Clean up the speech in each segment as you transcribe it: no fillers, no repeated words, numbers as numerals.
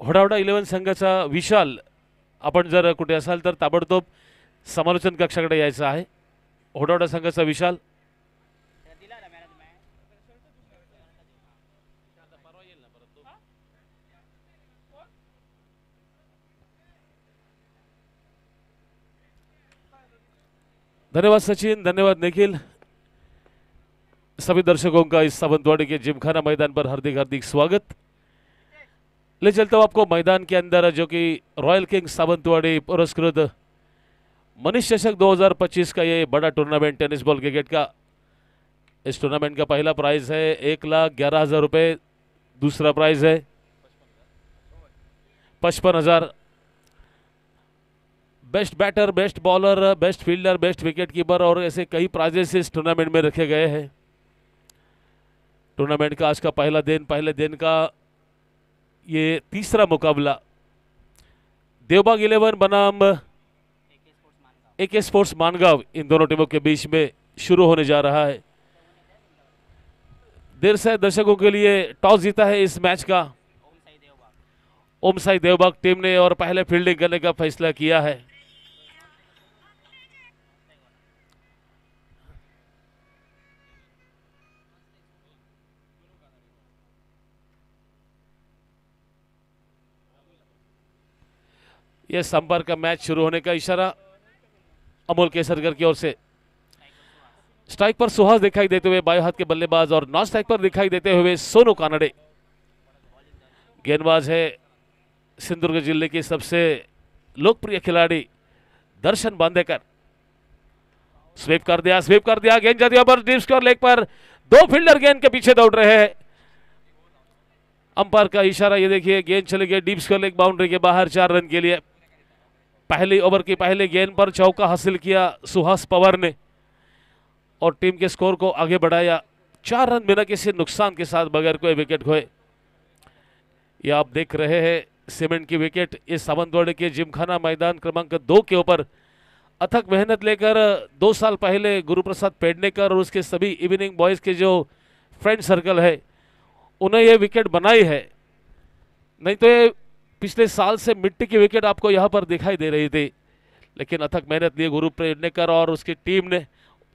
होडावडा 11 संघाचा विशाल, आपण जर कुठे असाल तर ताबडतोब समालोचन कक्षाकडे यायचं आहे. होडावडा संघाचा विशाल. धन्यवाद सचिन, धन्यवाद निखिल। सभी दर्शकों का इस सावंतवाड़ी के जिमखाना मैदान पर हार्दिक हार्दिक स्वागत। ले चलता हूँ आपको मैदान के अंदर, जो कि रॉयल किंग सावंतवाड़ी पुरस्कृत मनीष चषक 2025 का ये बड़ा टूर्नामेंट टेनिस बॉल क्रिकेट का। इस टूर्नामेंट का पहला प्राइज है 1,11,000 रुपये, दूसरा प्राइज है 55,000। Best batter, best bowler, best fielder, best wicket keeper और ऐसे कई प्राइजेस इस टूर्नामेंट में रखे गए हैं। टूर्नामेंट का आज का पहला दिन, पहले दिन का ये तीसरा मुकाबला देवबाग 11 बनाम AK स्पोर्ट्स मानगांव, इन दोनों टीमों के बीच में शुरू होने जा रहा है। देर से दर्शकों के लिए टॉस जीता है इस मैच का ओम साई देवबाग टीम ने और पहले फील्डिंग करने का फैसला किया है। यह संपर्क का मैच शुरू होने का इशारा अमोल केसरकर की ओर से। स्ट्राइक पर सुहास दिखाई देते हुए बाएं हाथ के बल्लेबाज और नॉन स्ट्राइक पर दिखाई देते हुए सोनू कानड़े। गेंदबाज है सिंधुदुर्ग जिले के सबसे लोकप्रिय खिलाड़ी दर्शन बांदेकर। स्वीप कर दिया, स्वीप कर दिया, गेंद जाती है पर डीप स्क्वायर लेग पर, दो फील्डर गेंद के पीछे दौड़ रहे हैं। अंपायर का इशारा, ये देखिए गेंद चली गई डीप स्क्वायर लेग बाउंड्री के बाहर 4 रन के लिए। पहली ओवर की पहले गेंद पर चौका हासिल किया सुहास पवार ने और टीम के स्कोर को आगे बढ़ाया 4 रन बिना किसी नुकसान के साथ, बगैर कोई विकेट खोए। ये आप देख रहे हैं सीमेंट की विकेट इस सावंतवाड़ी के जिमखाना मैदान क्रमांक 2 के ऊपर अथक मेहनत लेकर 2 साल पहले गुरुप्रसाद पेडनेकर और उसके सभी इवनिंग बॉयज के जो फ्रेंड सर्कल है उन्हें ये विकेट बनाई है। नहीं तो ये पिछले साल से मिट्टी की विकेट आपको यहाँ पर दिखाई दे रही थी, लेकिन अथक मेहनत लिए गुरु पेडनेकर और उसकी टीम ने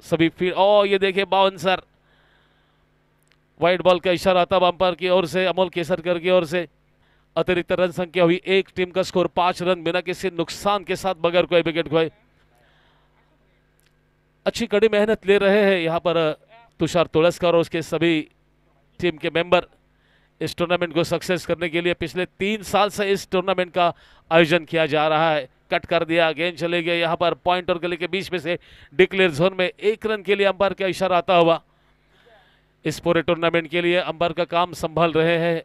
सभी फील्ड। और ये देखिए बाउंसर, वाइड बॉल का इशारा आता अंपायर की ओर से, अमोल केसरकर की ओर से। अतिरिक्त रन संख्या हुई 1, टीम का स्कोर 5 रन बिना किसी नुकसान के साथ, बगैर कोई विकेट खोए। अच्छी कड़ी मेहनत ले रहे हैं यहाँ पर तुषार तुलस्कर और उसके सभी टीम के मेंबर इस टूर्नामेंट को सक्सेस करने के लिए। पिछले 3 साल से इस टूर्नामेंट का आयोजन किया जा रहा है। कट कर दिया, गेंद चले गए यहाँ पर पॉइंट और गली के बीच में से डिक्लेयर जोन में 1 रन के लिए अंपायर का इशारा आता हुआ। इस पूरे टूर्नामेंट के लिए अंपायर का काम संभाल रहे हैं।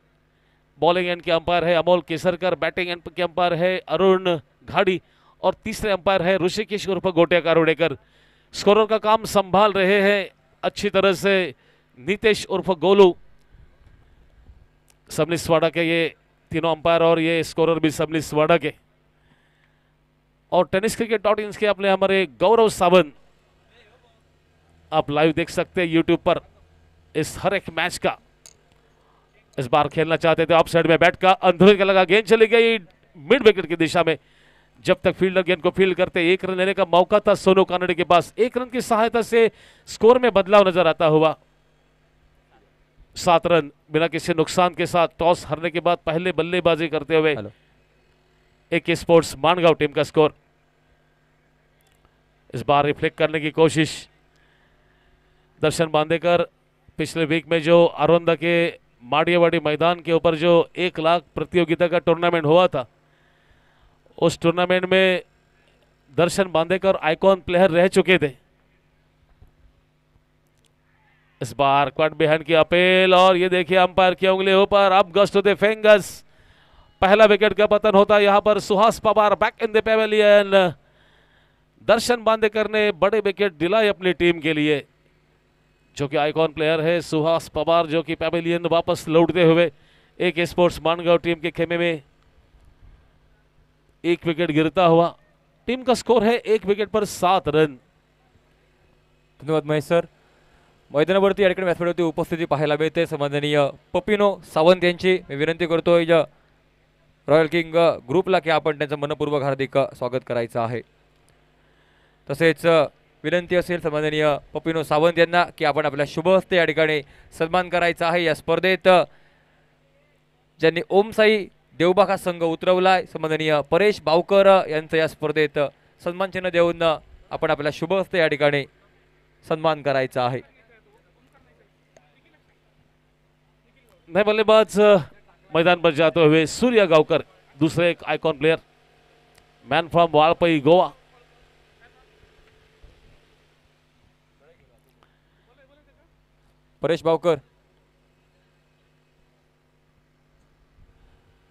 बॉलिंग एंड के अंपायर है अमोल केसरकर, बैटिंग एंड के अंपायर है अरुण घाड़ी और तीसरे अंपायर है ऋषिकेश उर्फ गोटिया कारोडेकर। स्कोरर का काम संभाल रहे हैं अच्छी तरह से नीतेश उर्फ गोलू। सबलिसवाड़ा के ये तीनों अंपायर और ये स्कोरर भी सबलिसवाड़ा के। और टेनिस क्रिकेट .in के अपने हमारे गौरव सावंत, आप लाइव देख सकते हैं यूट्यूब पर इस हर एक मैच का। इस बार खेलना चाहते थे ऑफ साइड में, बैट का अंदर का लगा, गेंद चली गई मिड विकेट की दिशा में। जब तक फील्डर गेंद को फील्ड करते 1 रन लेने का मौका था सोनू कानड़े के पास। 1 रन की सहायता से स्कोर में बदलाव नजर आता हुआ। 7 रन बिना किसी नुकसान के साथ टॉस हारने के बाद पहले बल्लेबाजी करते हुए AK स्पोर्ट्स मानगांव टीम का स्कोर। इस बार रिफ्लेक्ट करने की कोशिश दर्शन बांदेकर। पिछले वीक में जो अरवंदा के माड़ियावाड़ी मैदान के ऊपर जो 1 लाख प्रतियोगिता का टूर्नामेंट हुआ था, उस टूर्नामेंट में दर्शन बांदेकर आइकॉन प्लेयर रह चुके थे। इस बार क्वाड बिहाइंड की अपील और ये देखिए अंपायर की उंगली ऊपर, अब गस्ट टू द फिंगर्स। पहला विकेट का पतन होता है यहाँ पर। Suhas Pawar back in the pavilion. Darshan Bandekar ने बड़े विकेट दिलाए अपनी टीम के लिए, जो कि आइकॉन प्लेयर है सुहास पवार, जो कि पेवेलियन वापस लौटते हुए AK स्पोर्ट्स मानगांव टीम के खेमे में 1 विकेट गिरता हुआ। टीम का स्कोर है 1 विकेट पर 7 रन। धन्यवाद महेश सर। मैदानावरती या ठिकाणी व्यासपीठावरती उपस्थिती पाहायला मिळते सन्माननीय पपिनो सावंत यांची मी विनंती करतोय रॉयल किंग ग्रुपला की आपण त्यांचं मनपूर्वक हार्दिक स्वागत करायचं आहे। तसेच विनंती असेल सन्माननीय पपिनो सावंत यांना की आपण आपल्या शुभ हस्ते या ठिकाणी सन्मान करायचा आहे। या स्पर्धेत ज्यांनी ओम साई देवबाग संघ उतरवलाय सन्माननीय परेश बावकर यांचं या स्पर्धेत सन्मान चिन्ह देऊन आपण आपल्या शुभ हस्ते या ठिकाणी सन्मान करायचा आहे। नए बल्लेबाज मैदान पर जाते हुए सूर्य गावकर, दूसरे एक icon player, man from Valpoi Goa. Paresh Bavkar,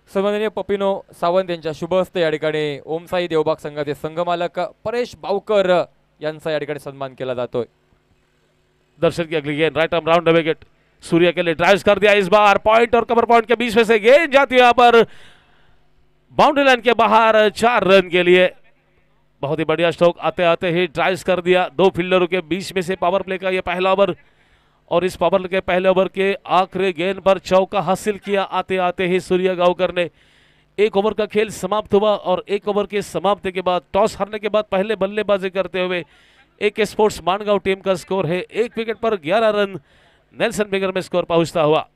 सन्माननीय पपिनो सावंत यांच्या शुभ हस्ते या ठिकाणी ओम साई देवबाग संघाचे संघमालक परेश बावकर यांचा या ठिकाणी सन्मान केला जातोय। दर्शक की अगली गेंद right arm round the wicket, सूर्य के लिए ड्राइव कर दिया। इस बार पॉइंट और कवर पॉइंट के बीच में से गेंद जाती है यहाँ पर बाउंड्री लाइन के बाहर 4 रन के लिए। बहुत ही बढ़िया स्ट्रोक, आते आते ही ड्राइव कर दिया। 2 फील्डरों के बीच में से पावर प्ले का ये पहला ओवर, और इस पावर के पहले ओवर के आखिरी गेंद पर चौका हासिल किया। आते आते ही सूर्य गावकर ने 1 ओवर का खेल समाप्त हुआ, और 1 ओवर के समाप्ति के बाद टॉस हारने के बाद पहले बल्लेबाजी करते हुए AK स्पोर्ट्स मानगांव टीम का स्कोर है 1 विकेट पर 11 रन नेल्सन बेगर में स्कोर पहुंचता हुआ।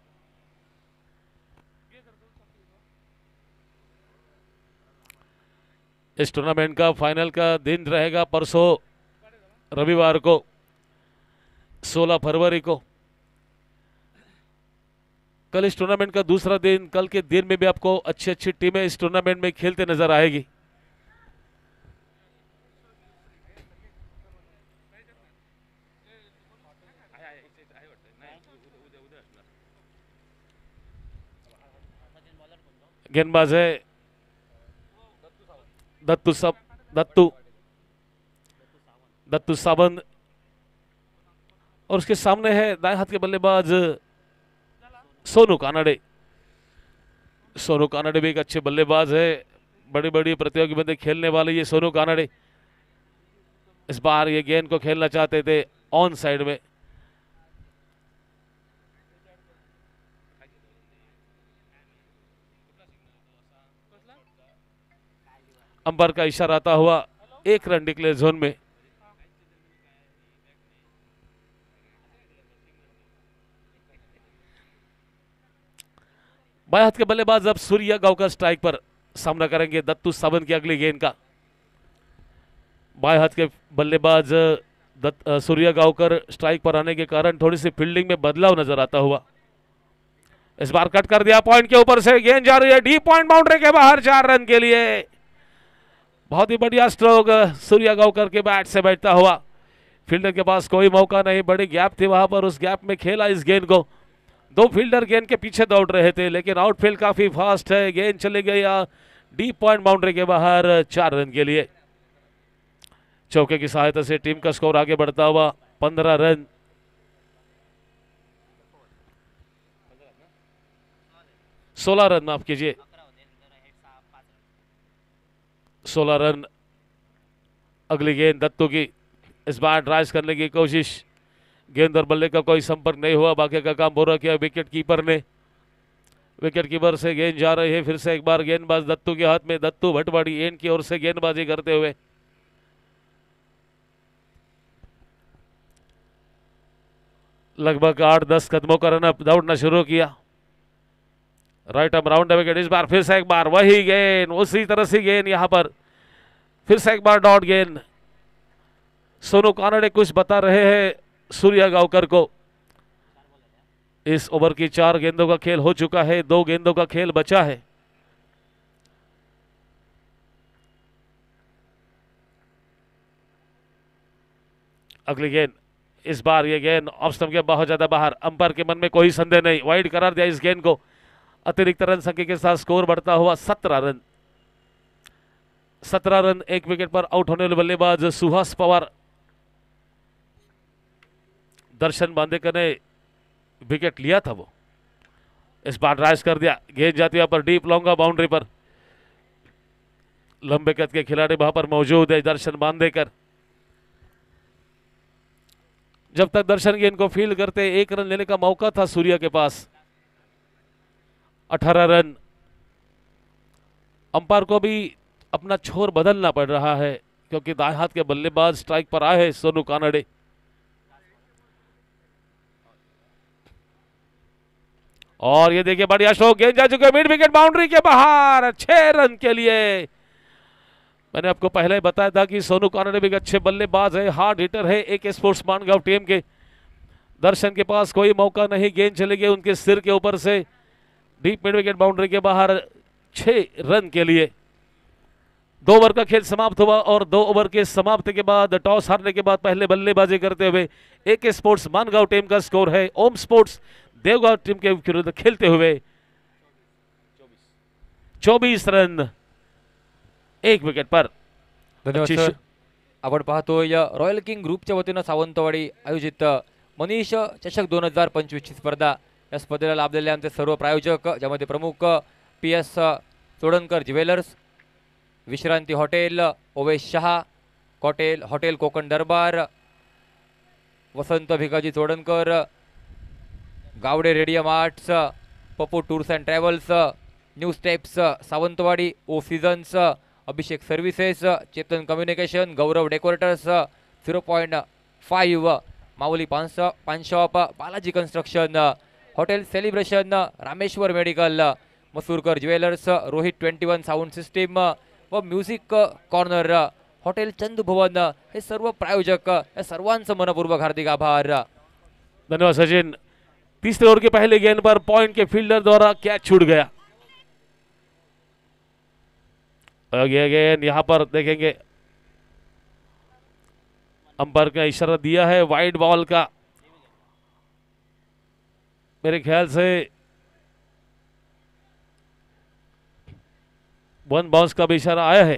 इस टूर्नामेंट का फाइनल का दिन रहेगा परसों रविवार को 16 फरवरी को। कल इस टूर्नामेंट का दूसरा दिन, कल के दिन में भी आपको अच्छी अच्छी टीमें इस टूर्नामेंट में खेलते नजर आएगी। गेंदबाज है दत्तू सावंत, और उसके सामने है दाएं हाथ के बल्लेबाज सोनू कानड़े। सोनू कानड़े भी एक अच्छे बल्लेबाज है, बड़ी बड़ी प्रतियोगी बंदे खेलने वाले ये सोनू कानड़े। इस बार ये गेंद को खेलना चाहते थे ऑन साइड में। अंपायर का इशारा आता हुआ 1 रन डिक्लेयर जोन में। बाएं हाथ के बल्लेबाज अब सूर्य गावकर स्ट्राइक पर सामना करेंगे दत्तू सावंत की अगली गेंद का। बाएं हाथ के बल्लेबाज सूर्य गावकर स्ट्राइक पर आने के कारण थोड़ी सी फील्डिंग में बदलाव नजर आता हुआ। इस बार कट कर दिया, पॉइंट के ऊपर से गेंद जा रही है डीप पॉइंट बाउंड्री के बाहर 4 रन के लिए। बहुत ही बढ़िया स्ट्रोक सूर्य गावकर के बैट से बैठता हुआ। फील्डर के पास कोई मौका नहीं, बड़ी गैप थी वहां पर, उस गैप में खेला इस गेंद को। 2 फील्डर गेंद के पीछे दौड़ रहे थे, लेकिन आउटफील्ड काफी फास्ट है। गेंद चली गई डीप पॉइंट बाउंड्री के बाहर 4 रन के लिए। चौके की सहायता से टीम का स्कोर आगे बढ़ता हुआ 15 रन। सोलह रन माफ कीजिए, 16 रन। अगली गेंद दत्तू की, इस बार ड्राइव करने की कोशिश, गेंद और बल्ले का कोई संपर्क नहीं हुआ। बाकी का काम पूरा किया विकेट कीपर ने। विकेट कीपर से गेंद जा रही है फिर से एक बार गेंदबाज दत्तू के हाथ में। दत्तू भटवाड़ी एंड की ओर से गेंदबाजी करते हुए लगभग 8-10 कदमों का रन दौड़ना शुरू किया। राइट आर्म राउंड विकेट, इस बार फिर से एक बार वही गेंद, उसी तरह से गेंद यहां पर फिर से एक बार डॉट गेंद। सोनू कानड़े कुछ बता रहे हैं सूर्य गावकर को। इस ओवर की 4 गेंदों का खेल हो चुका है, 2 गेंदों का खेल बचा है। अगली गेंद, इस बार ये गेंद ऑफ स्टंप के बहुत ज्यादा बाहर। अंपायर के मन में कोई संदेह नहीं, वाइड करार दिया इस गेंद को। अतिरिक्त रन संख्या के साथ स्कोर बढ़ता हुआ 17 रन। 17 रन। 1 विकेट पर आउट होने वाले बल्लेबाज सुहास पवार। दर्शन बांदेकर ने विकेट लिया था वो। इस बार ड्राइव कर दिया, गेंद जाती है पर डीप लॉन्गा बाउंड्री पर। लंबे कद के खिलाड़ी वहां पर मौजूद है दर्शन बांदेकर। जब तक दर्शन गेंद को फील्ड करते 1 रन लेने का मौका था सूर्य के पास। 18 रन। अंपायर को भी अपना छोर बदलना पड़ रहा है क्योंकि दाएं हाथ के बल्लेबाज स्ट्राइक पर आए हैं सोनू कानड़े। और ये देखिए बढ़िया स्ट्रोक, गेंद जा चुके मिड विकेट बाउंड्री के बाहर 6 रन के लिए। मैंने आपको पहले बताया था कि सोनू कानड़े भी अच्छे बल्लेबाज है, हार्ड हिटर है AK स्पोर्ट्स मानगांव टीम के। दर्शन के पास कोई मौका नहीं, गेंद चले गए उनके सिर के ऊपर से डीप मिड विकेट बाउंड्री के बाहर 6 रन के लिए। 2 ओवर का खेल समाप्त हुआ और 2 ओवर के समाप्ति के बाद टॉस हारने के बाद पहले बल्लेबाजी करते हुए AK स्पोर्ट्स मानगांव टीम का स्कोर है ओम स्पोर्ट्स देवगांव टीम के विरुद्ध खेलते हुए 24 रन 1 विकेट पर। धन्यवाद सर। आपण पाहतोय रॉयल किंग ग्रुपच्या वतीनं सावंतवाडी आयोजित मनीष चषक 2025 ची स्पर्धा। या स्पर्धेला लाभलेले आमचे सर्व प्रायोजक, ज्यामध्ये प्रमुख PS Chodankar jewellers, Vishranti hotel, Owesh Shah hotel Konkan Darbar, Vasant Bhikaji Chodankar, Gawade radium arts, Pappu tours and travels, new steps Sawantwadi, O seasons, Abhishek services, Chetan communication, Gaurav decorators, 0.5, Mauli paan shop, Balaji construction, hotel celebration, Rameshwar medical, Masurkar jewellers, Rohit 21 sound system व music corner, hotel Chandu Bhavan, हे सर्व प्रायोजक, या सर्वांचं मनपूर्वक हार्दिक आभार। धन्यवाद सचिन। तीसरे ओवर के पहले गेंद पर पॉइंट के फील्डर द्वारा कैच छूट गया। गेंद यहां पर देखेंगे अंपायर का इशारा दिया है वाइड बॉल का। मेरे ख्याल से 1 बाउंस का भी इशारा आया है।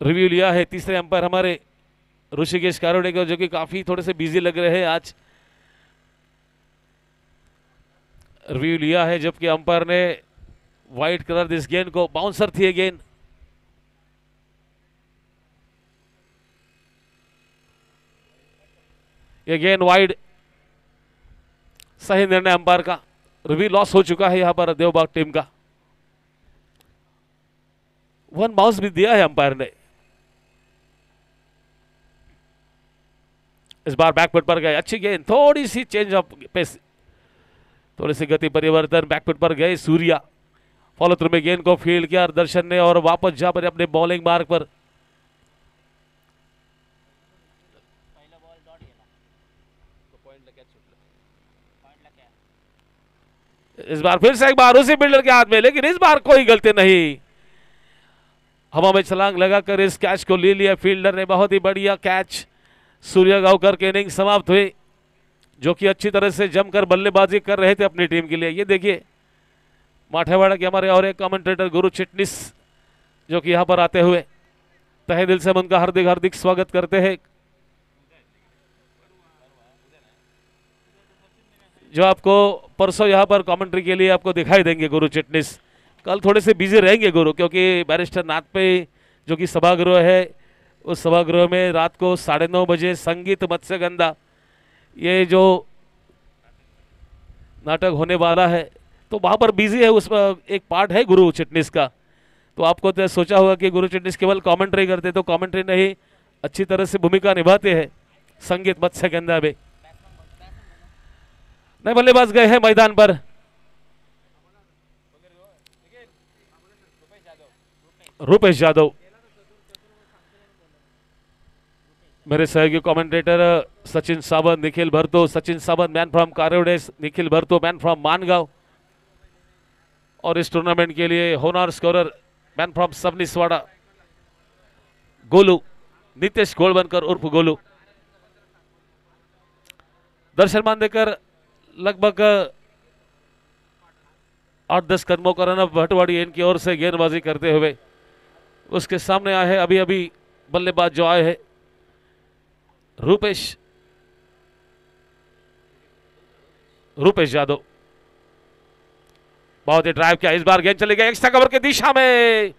रिव्यू लिया है तीसरे अंपायर हमारे ऋषिकेश कारोड़े जो कि काफी थोड़े से बिजी लग रहे हैं आज। रिव्यू लिया है जबकि अंपायर ने वाइड कलर दिस गेंद को, बाउंसर थी गेंद। ये गेंद वाइड, सही निर्णय अंपायर का। रिव्यू लॉस हो चुका है यहां पर देवबाग टीम का। 1 बाउंस भी दिया है अंपायर ने। इस बार बैकफुट पर गए, अच्छी गेंद, थोड़ी सी चेंज ऑफ पेस, थोड़ी सी गति परिवर्तन, बैकफुट पर गए सूर्या। फॉलो थ्रू में गेंद को फील्ड किया दर्शन ने और वापस जा पर अपने बॉलिंग मार्ग पर। इस बार फिर से एक बार उसी बिल्डर के हाथ में, लेकिन इस बार कोई गलती नहीं। हवा में छलांग लगाकर इस कैच को ले लिया फील्डर ने। बहुत ही बढ़िया कैच। सूर्या गांवकर की इनिंग समाप्त हुई, जो कि अच्छी तरह से जमकर बल्लेबाजी कर रहे थे अपनी टीम के लिए। ये देखिए माठेवाड़ा के हमारे और एक कमेंटेटर गुरु चिटनिस जो कि यहां पर आते हुए तहे दिल से हम उनका हार्दिक हार्दिक स्वागत करते हैं। जो आपको परसों यहां पर कमेंट्री के लिए आपको दिखाई देंगे गुरु चिटनिस। कल थोड़े से बिजी रहेंगे गुरु, क्योंकि बैरिस्टर नाथ पे जो कि सभागृह है, उस सभागृह में रात को 9:30 बजे संगीत मत्स्यगंधा ये जो नाटक होने वाला है, तो वहां पर बिजी है। उसमें एक पार्ट है गुरु चिटनिस का। तो आपको तो सोचा होगा कि गुरु चिटनिस केवल कमेंट्री करते, तो कमेंट्री नहीं, अच्छी तरह से भूमिका निभाते हैं संगीत मत्स्यगंधा में। नए बल्लेबाज गए हैं मैदान पर। रूपेश यादव, मेरे सहयोगी commentator Sachin Sawant, Nikhil Bharto, Sachin Sawant man from Karode, Nikhil Bharto man from Mangaon, और इस टूर्नामेंट के लिए honour scorer man from Sabniswada Golu, Nitesh Golvankar उर्फ गोलू। दर्शन मानदेकर लगभग 8-10 कदमों का रन भटवाड़ी इनकी ओर से गेंदबाजी करते हुए उसके सामने आए हैं। अभी अभी बल्लेबाज जो आए हैं रूपेश यादव, बहुत ही ड्राइव किया। इस बार गेंद चली गई एक्स्ट्रा कवर की दिशा में।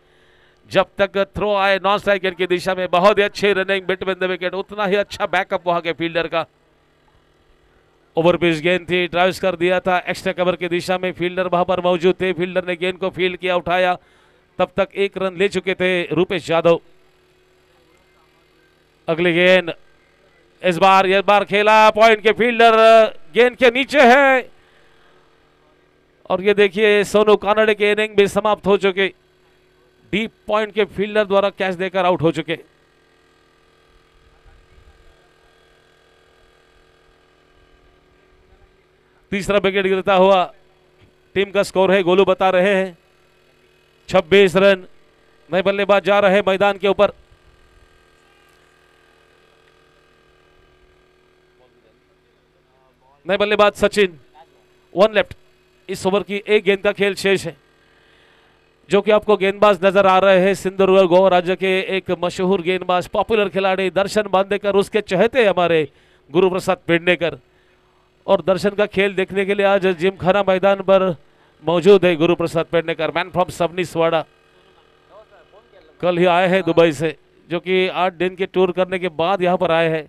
जब तक थ्रो आए नॉन स्ट्राइक गेंद की दिशा में, बहुत ही अच्छी रनिंग बिटवीन द विकेट, उतना ही अच्छा बैकअप वहां के फील्डर का। ओवर पिच गेंद थी, ड्राइव कर दिया था एक्स्ट्रा कवर की दिशा में। फील्डर वहां पर मौजूद थे, फील्डर ने गेंद को फील्ड किया, उठाया, तब तक 1 रन ले चुके थे रूपेश यादव। अगली गेंद इस बार खेला, पॉइंट के फील्डर गेंद के नीचे है और ये देखिए सोनू कानड़े के इनिंग भी समाप्त हो चुके, डीप पॉइंट के फील्डर द्वारा कैच देकर आउट हो चुके। तीसरा विकेट गिरता हुआ टीम का स्कोर है, गोलू बता रहे हैं 26 रन। नए बल्लेबाज जा रहे मैदान के ऊपर। नए बल्लेबाज सचिन, 1 लेफ्ट। इस ओवर की 1 गेंद का खेल शेष है। जो कि आपको गेंदबाज नजर आ रहे हैं सिंधुदुर्ग गोवा राज्य के एक मशहूर गेंदबाज, पॉपुलर खिलाड़ी दर्शन बांदेकर, उसके चहेते हमारे गुरु प्रसाद पेडनेकर। और दर्शन का खेल देखने के लिए आज जिमखाना मैदान पर मौजूद है गुरु प्रसाद पेडनेकर, मैन फ्रॉम सबनीसवाड़ा। कल ही आए हैं दुबई से, जो कि 8 दिन के टूर करने के बाद यहाँ पर आए हैं।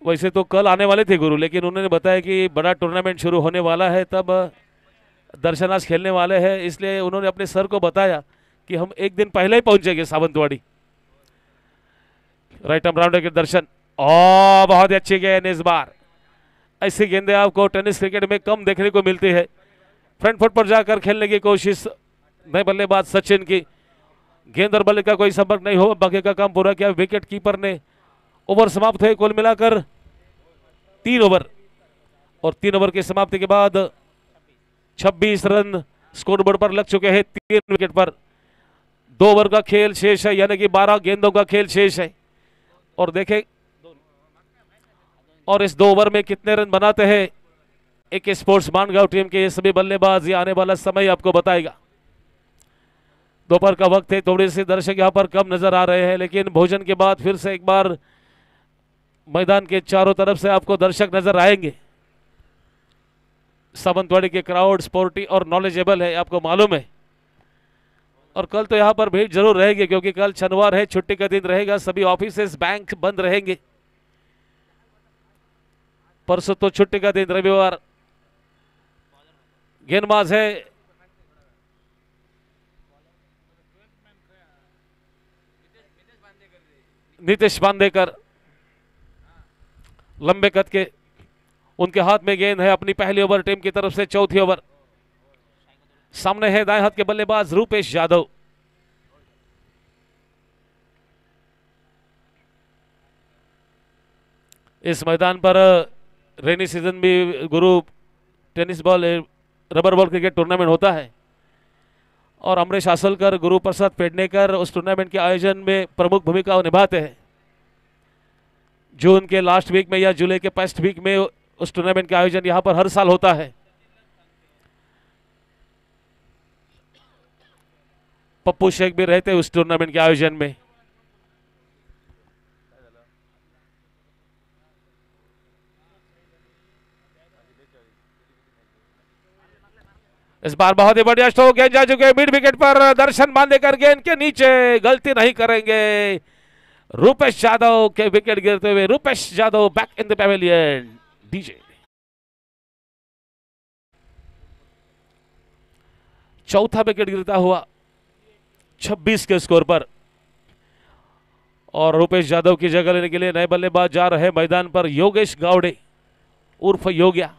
वैसे तो कल आने वाले थे गुरु, लेकिन उन्होंने बताया कि बड़ा टूर्नामेंट शुरू होने वाला है, तब दर्शन आज खेलने वाले हैं, इसलिए उन्होंने अपने सर को बताया कि हम 1 दिन पहले ही पहुंचेंगे सावंतवाड़ी। राइट आर्म राउंडर के दर्शन, बहुत ही अच्छी गेंद इस बार। ऐसी गेंदें आपको टेनिस क्रिकेट में कम देखने को मिलती है। फ्रंट फुट पर जाकर खेलने की कोशिश नए बल्लेबाज सचिन की, गेंद और बल्ले का कोई संपर्क नहीं हो, बाकी का काम पूरा किया विकेट कीपर ने। ओवर समाप्त हुए कुल मिलाकर 3 ओवर, और 3 ओवर की समाप्ति के बाद 26 रन स्कोरबोर्ड पर लग चुके हैं 3 विकेट पर। 2 ओवर का खेल शेष है, यानी कि 12 गेंदों का खेल शेष है। और देखें और इस 2 ओवर में कितने रन बनाते हैं एक स्पोर्ट्स मानगांव टीम के ये सभी बल्लेबाज, ये आने वाला समय आपको बताएगा। दोपहर का वक्त है, थोड़े से दर्शक यहाँ पर कम नजर आ रहे हैं, लेकिन भोजन के बाद फिर से एक बार मैदान के चारों तरफ से आपको दर्शक नजर आएंगे। सावंतवाड़ी के क्राउड स्पोर्टी और नॉलेजेबल है, आपको मालूम है। और कल तो यहाँ पर भीड़ जरूर रहेगी, क्योंकि कल शनिवार है, छुट्टी का दिन रहेगा, सभी ऑफिसेस बैंक बंद रहेंगे। परसों तो छुट्टी का दिन, रविवार। गेंदबाज है नितेश बांदेकर, लंबे कद के, उनके हाथ में गेंद है। अपनी पहली ओवर टीम की तरफ से, चौथी ओवर। सामने है दाएं हाथ के बल्लेबाज रूपेश यादव। इस मैदान पर रेनी सीजन भी गुरु tennis ball, rubber ball cricket tournament होता है, और अमरीश आसलकर, गुरु प्रसाद पेडनेकर उस टूर्नामेंट के आयोजन में प्रमुख भूमिका निभाते हैं। जून के लास्ट वीक में या जुलाई के फर्स्ट वीक में उस टूर्नामेंट का आयोजन यहां पर हर साल होता है। पप्पू शेख भी रहते हैं उस टूर्नामेंट के आयोजन में। इस बार बहुत ही बढ़िया स्ट्रोक, गेंद जा चुके मिड विकेट पर, दर्शन बांदेकर गेंद के नीचे, गलती नहीं करेंगे रूपेश यादव के विकेट गिरते हुए। Rupesh Yadav back in the pavilion. DJ चौथा विकेट गिरता हुआ 26 के स्कोर पर, और रूपेश यादव की जगह लेने के लिए नए बल्लेबाज जा रहे मैदान पर योगेश गावड़े उर्फ योग्या।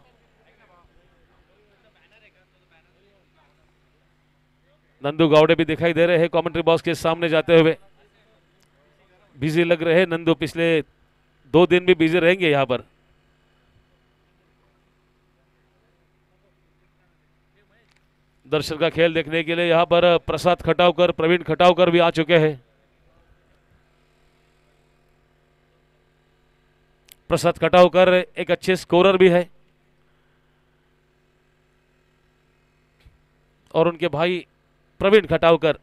नंदू गावड़े भी दिखाई दे रहे हैं कमेंट्री बॉक्स के सामने जाते हुए, बिजी लग रहे हैं नंदू। पिछले 2 दिन भी बिजी रहेंगे यहां पर। दर्शक का खेल देखने के लिए यहां पर प्रसाद खटावकर, प्रवीण खटावकर भी आ चुके हैं। प्रसाद खटावकर एक अच्छे स्कोरर भी है, और उनके भाई प्रवीण खटावकर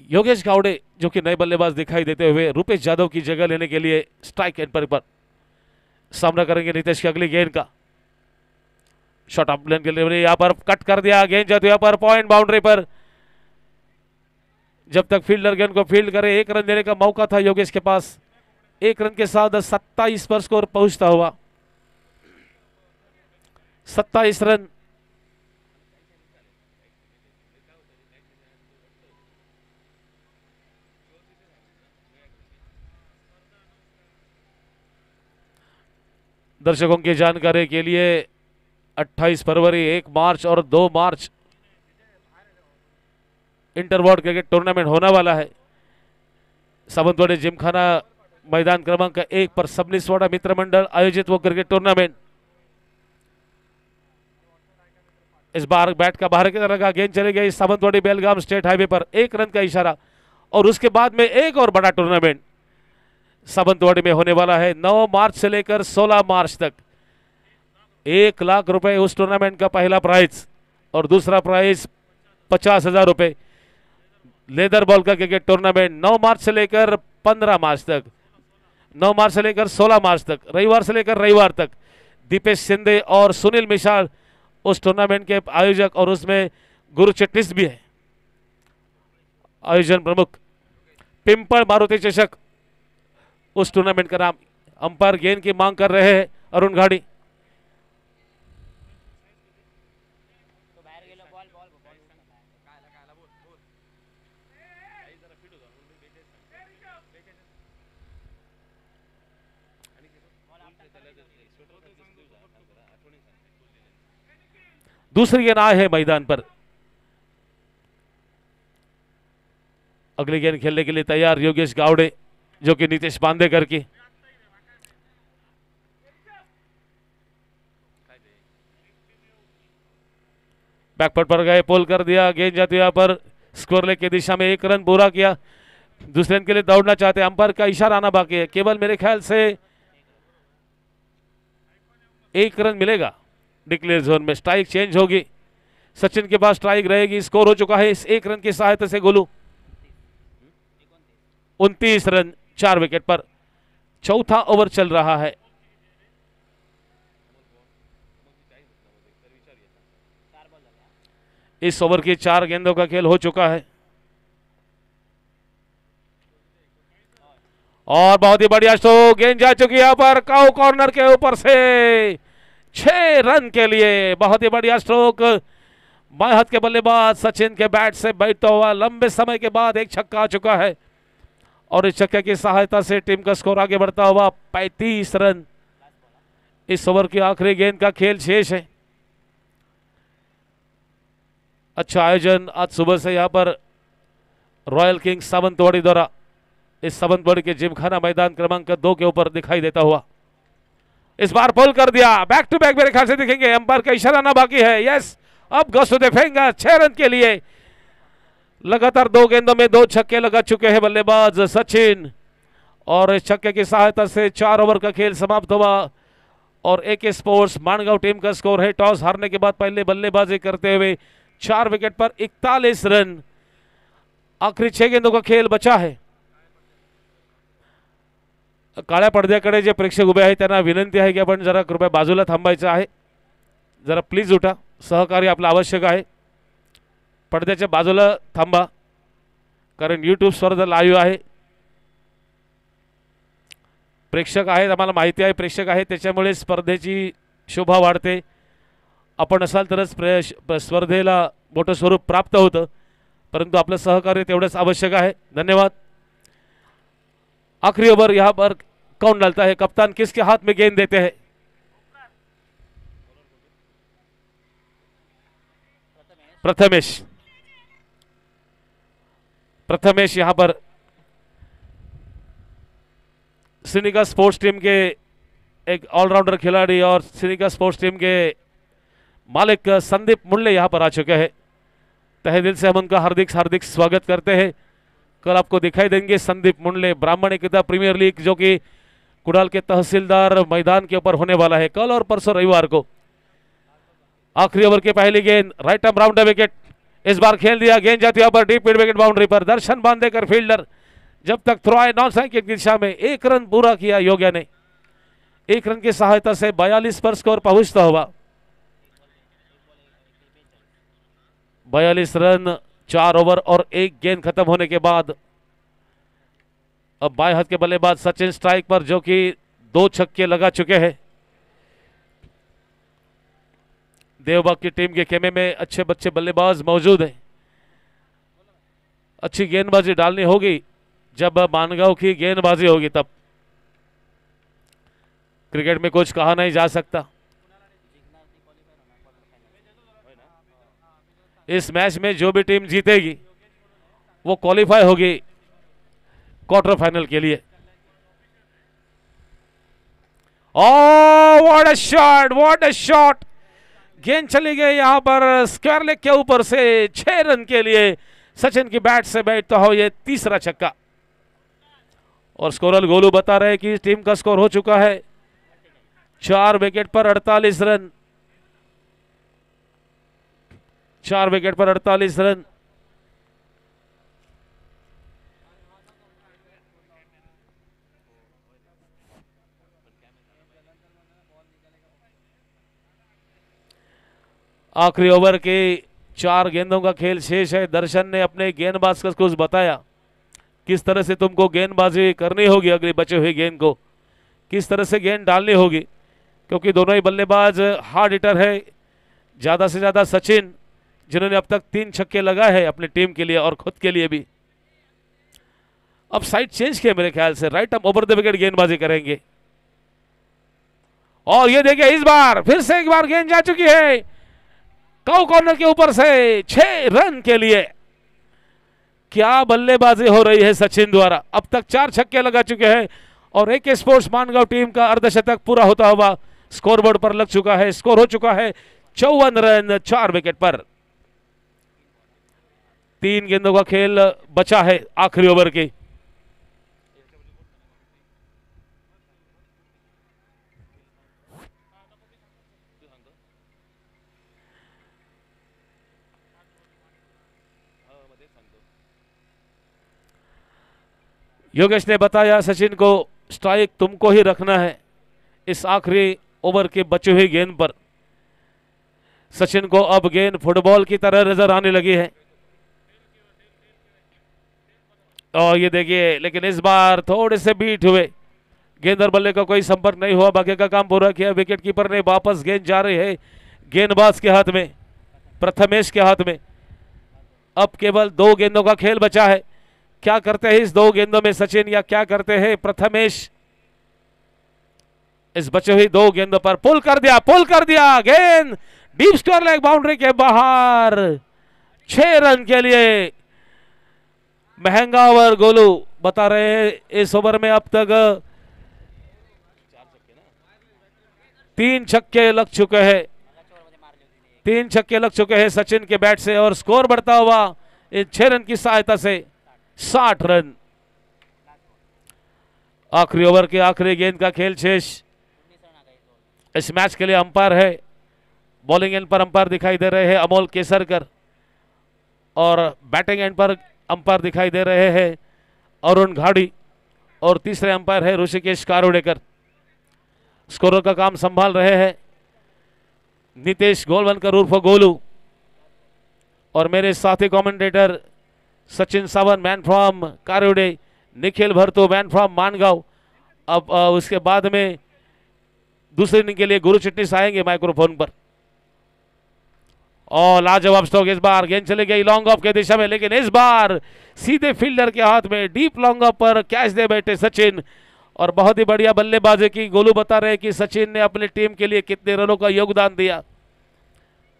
योगेश गावड़े, जो कि नए बल्लेबाज दिखाई देते हुए रूपेश यादव की जगह लेने के लिए स्ट्राइक एंड पर सामना करेंगे नीतीश की अगली गेंद का। शॉट ऑफ लेन के लिए यहां पर कट कर दिया, गेंद जाती है पर पॉइंट बाउंड्री पर। जब तक फील्डर गेंद को फील्ड करे, 1 रन देने का मौका था योगेश के पास। 1 रन के साथ 27 पर स्कोर पहुंचता हुआ 27 रन। दर्शकों की जानकारी के लिए 28 फरवरी, 1 मार्च और 2 March inter ward cricket tournament होने वाला है। सावंतवाडी जिमखाना मैदान क्रमांक 1 पर सबनीसवाडा मित्र मंडल आयोजित वो क्रिकेट टूर्नामेंट। इस बार बैट का बाहर की तरफ का गेंद चली गई सावंतवाडी बेलगाम स्टेट हाईवे पर, 1 रन का इशारा। और उसके बाद में एक और बड़ा टूर्नामेंट सावंतवाड़ी में होने वाला है 9 मार्च से लेकर 16 मार्च तक। 1 लाख रुपए उस टूर्नामेंट का पहला प्राइज और दूसरा प्राइज 50,000 रुपए। लेदर बॉल का क्रिकेट टूर्नामेंट 9 मार्च से लेकर 15 मार्च तक, 9 मार्च से लेकर 16 मार्च तक, रविवार से लेकर रविवार तक। दीपेश शिंदे और सुनील मिशाल उस टूर्नामेंट के आयोजक और उसमें गुरु चिटनिस भी है आयोजन प्रमुख। पिंपल मारुति चषक उस टूर्नामेंट का नाम। अंपायर गेंद की मांग कर रहे हैं अरुण घाड़ी। दूसरी गेंद आए है मैदान पर। अगली गेंद खेलने के लिए तैयार योगेश गावड़े जो कि नीतीश बांदेकर की। बैकफुट पर गए, पोल कर दिया, गेंद जाती यहाँ पर स्कोर लेग की दिशा में 1 रन पूरा किया। दूसरे रन के लिए दौड़ना चाहते हैं, अंपायर का इशारा आना बाकी है। केवल मेरे ख्याल से 1 रन मिलेगा। डिक्लेयर जोन में स्ट्राइक चेंज होगी, सचिन के पास स्ट्राइक रहेगी। स्कोर हो चुका है इस 1 रन की सहायता से गोलू 29 रन 4 विकेट पर। चौथा ओवर चल रहा है। इस ओवर की 4 गेंदों का खेल हो चुका है और बहुत ही बढ़िया स्ट्रोक। गेंद जा चुकी है यहाँ पर काउ कॉर्नर के ऊपर से 6 रन के लिए। बहुत ही बढ़िया स्ट्रोक। बाएं हाथ के बल्लेबाज सचिन के बैट से बैठता हुआ लंबे समय के बाद एक छक्का आ चुका है और इस छक्के की सहायता से टीम का स्कोर आगे बढ़ता हुआ 35 रन। इस ओवर की आखिरी गेंद का खेल शेष है। अच्छा आयोजन आज सुबह से यहाँ पर रॉयल किंग्स सावंतवाड़ी द्वारा इस सावंतवाड़ी के जिमखाना मैदान क्रमांक 2 के ऊपर दिखाई देता हुआ। इस बार पोल कर दिया, बैक टू बैक मेरे ख्याल से दिखेंगे। अंपायर का इशारा ना बाकी है। यस, अब goes to the finger 6 run के लिए। लगातार 2 गेंदों में 2 छक्के लगा चुके हैं बल्लेबाज सचिन और इस छक्के की सहायता से 4 ओवर का खेल समाप्त हुआ और एके स्पोर्ट्स माणगांव टीम का स्कोर है टॉस हारने के बाद पहले बल्लेबाजी करते हुए 4 विकेट पर 41 रन। आखिरी 6 गेंदों का खेल बचा है। काळ्या पडद्याकडे जे प्रेक्षक उभे आहेत त्यांना विनंती आहे की आपण जरा कृपया बाजूला थांबायचं आहे। जरा प्लीज उठा, सहकार्य आपलं आवश्यक आहे। पडद्याच्या बाजूला थांबा कारण यूट्यूब स्पर्धा लाईव्ह आहे। प्रेक्षक आहेत, आम्हाला माहिती आहे प्रेक्षक आहेत, त्याच्यामुळे स्पर्धेची शोभा वाढते। आपण असाल तरच स्पर्धेला मोठं स्वरूप प्राप्त होतं, परंतु आपलं सहकार्य तेवढंच आवश्यक आहे। धन्यवाद। आखिरी ओवर यहां पर कौन डालता है? कप्तान किसके हाथ में गेंद देते हैं? प्रथमेश। प्रथमेश यहां पर सिनिका स्पोर्ट्स टीम के एक ऑलराउंडर खिलाड़ी और सिनिका स्पोर्ट्स टीम के मालिक संदीप मुंडले यहां पर आ चुके हैं। तहे दिल से हम उनका हार्दिक हार्दिक स्वागत करते हैं। कल आपको दिखाई देंगे संदीप मुंडले ब्राह्मण एकता प्रीमियर लीग जो कि कुडाल के तहसीलदार मैदान के ऊपर होने वाला है कल और परसों रविवार को। आखिरी ओवर की पहली गेंद राइट आर्म राउंड विकेट। इस बार खेल दिया, गेंद जाती है पर डीप मिड विकेट बाउंड्री पर। दर्शन बांदेकर फील्डर जब तक थ्रो आए नॉन स्ट्राइक की दिशा में 1 रन पूरा किया योग्य ने। 1 रन की सहायता से 42 पर स्कोर पहुंचता हुआ। 42 रन 4 ओवर और 1 गेंद खत्म होने के बाद अब बाएं हाथ के बल्लेबाज सचिन स्ट्राइक पर जो कि 2 छक्के लगा चुके हैं। देवबाग की टीम के खेमे में अच्छे बच्चे बल्लेबाज मौजूद हैं। अच्छी गेंदबाजी डालनी होगी, जब मानगांव की गेंदबाजी होगी तब। क्रिकेट में कुछ कहा नहीं जा सकता। इस मैच में जो भी टीम जीतेगी वो क्वालिफाई होगी क्वार्टर फाइनल के लिए। What a shot, what a shot. गेंद चली गई यहां पर स्क्वायर लेग के ऊपर से 6 रन के लिए। सचिन की बैट से बैठता हो ये तीसरा छक्का। और स्कोरर गोलू बता रहे कि टीम का स्कोर हो चुका है 4 विकेट पर 48 रन। 4 विकेट पर 48 रन। आखिरी ओवर के 4 गेंदों का खेल शेष है। दर्शन ने अपने गेंदबाज को कुछ बताया, किस तरह से तुमको गेंदबाजी करनी होगी, अगली बचे हुए गेंद को किस तरह से गेंद डालनी होगी, क्योंकि दोनों ही बल्लेबाज हार्ड हिटर है। ज़्यादा से ज़्यादा सचिन, जिन्होंने अब तक 3 छक्के लगाए हैं अपनी टीम के लिए और खुद के लिए भी। अब साइड चेंज किया मेरे ख्याल से, right up over the wicket गेंदबाजी करेंगे। और ये देखिए इस बार फिर से एक बार गेंद जा चुकी है काउ कॉर्नर के ऊपर से 6 रन के लिए। क्या बल्लेबाजी हो रही है सचिन द्वारा। अब तक 4 छक्के लगा चुके हैं और AK स्पोर्ट्स मानगांव टीम का अर्धशतक पूरा होता हुआ स्कोरबोर्ड पर लग चुका है। स्कोर हो चुका है 54 रन 4 विकेट पर। 3 गेंदों का खेल बचा है आखिरी ओवर की। योगेश ने बताया सचिन को स्ट्राइक तुमको ही रखना है इस आखिरी ओवर के बचे हुए गेंद पर। सचिन को अब गेंद फुटबॉल की तरह नजर आने लगी है। और ये देखिए, लेकिन इस बार थोड़े से बीट हुए, गेंद और बल्ले का कोई संपर्क नहीं हुआ। बाकी का काम पूरा किया। विकेट कीपर ने वापस गेंद जा रही है गेंदबाज के हाथ में, प्रथमेश के हाथ में। अब केवल 2 गेंदों का खेल बचा है। क्या करते हैं इस 2 गेंदों में सचिन, या क्या करते हैं प्रथमेश इस बचे हुई 2 गेंदों पर। पुल कर दिया गेंद डीप स्क्वायर लेग बाउंड्री के बाहर। 6 रन के लिए महंगा ओवर गोलू बता रहे हैं। इस ओवर में अब तक 3 छक्के लग चुके हैं। 3 छक्के लग चुके हैं सचिन के बैट से और स्कोर बढ़ता हुआ इन 6 रन की सहायता से 60 रन। आखिरी ओवर के आखिरी गेंद का खेल शेष। इस मैच के लिए अंपायर है, बॉलिंग एंड पर अंपायर दिखाई दे रहे हैं अमोल केसरकर और बैटिंग एंड पर अंपायर दिखाई दे रहे हैं अरुण घाड़ी और तीसरे अंपायर है ऋषिकेश कारोडेकर। स्कोरर का काम संभाल रहे हैं नितेश गोलवलकर उर्फ गोलू और मेरे साथी commentator Sachin Savan man from Karode, Nikhil Bharto man from Mangaon. अब उसके बाद में दूसरे इनिंग के लिए गुरु चिटनीस आएंगे माइक्रोफोन पर। और लाजवाब स्ट्रोक। इस बार गेंद चली गई लॉन्ग ऑफ के दिशा में, लेकिन इस बार सीधे फील्डर के हाथ में डीप लॉन्ग ऑफ पर कैच दे बैठे सचिन। और बहुत ही बढ़िया बल्लेबाजी की। गोलू बता रहे कि सचिन ने अपनी टीम के लिए कितने रनों का योगदान दिया,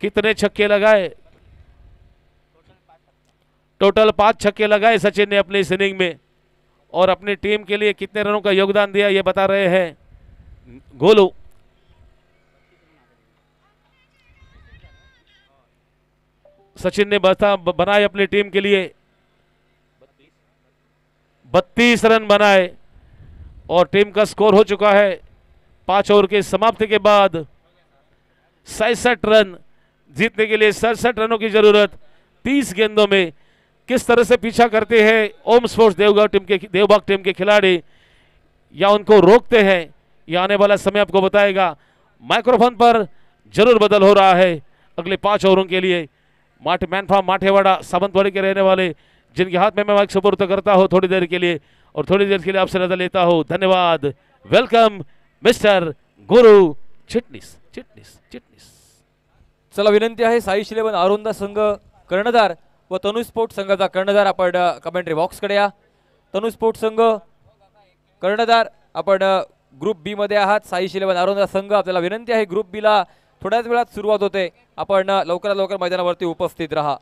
कितने छक्के लगाए। टोटल 5 छक्के लगाए सचिन ने अपनी इस इनिंग में और अपनी टीम के लिए कितने रनों का योगदान दिया ये बता रहे हैं गोलू। सचिन ने बनाए अपनी टीम के लिए 32 रन बनाए और टीम का स्कोर हो चुका है 5 ओवर की समाप्ति के बाद 67 रन। जीतने के लिए 67 रनों की जरूरत 30 गेंदों में। किस तरह से पीछा करते हैं ओम स्पोर्ट्स देवबाग टीम के खिलाड़ी, या उनको रोकते हैं, यह आने वाला समय आपको बताएगा। माइक्रोफोन पर जरूर बदल हो रहा है अगले 5 ओवरों के लिए। मैन फ्रॉम माठेवाड़ा सावंतवाड़ी के रहने वाले, जिनके हाथ में मैं माइक सुपुर्द करता हूं थोड़ी देर के लिए, और थोड़ी देर के लिए आपसे नजर लेता हूं। धन्यवाद। वेलकम मिस्टर गुरु चिटनीस। चला विनंती आहे साईश इलेव्हन आरोंदा संघ कर्णधार व तनु स्पोर्ट संघाचा कर्णधार आपण कमेंट्री बॉक्सकडे या. तनु स्पोर्ट संघ कर्णधार आपण ग्रुप बी मध्ये आहात. साईश इलेव्हन आरोंदा संघ आपल्याला विनंती आहे ग्रुप बी ला थोड्याच वेळात सुरुवात होते. आपण लवकरात लवकर मैदानावरती उपस्थित राहा.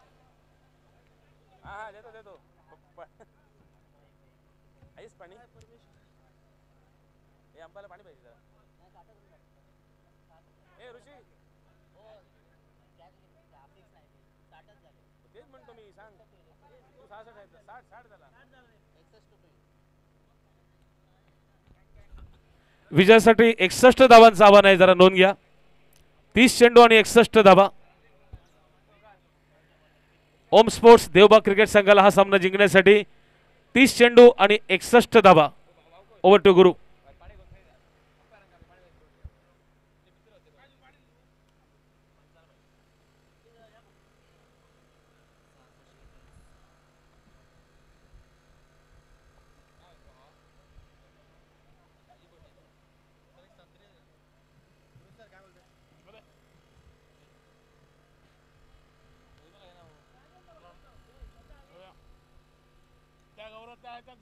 विजयासाठी 61 धावांचं आव्हान आहे, जरा नोंद घ्या. 30 चेंडू आणि 61 धावा. ओम स्पोर्ट्स देवबाग क्रिकेट संघाला हा सामना जिंकण्यासाठी 30 चेंडू आणि 61 धावा. ओव्हर टू गुरु.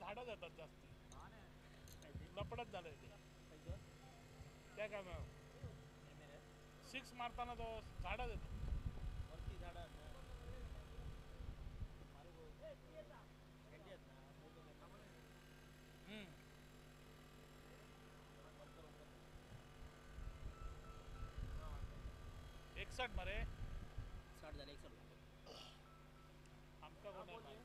झाडं देतात जास्त लपडत झालंय त्या काय 6 मारताना तो झाडं देतो. एकसठ मरे 60 झाले 61 आमका कोण आहे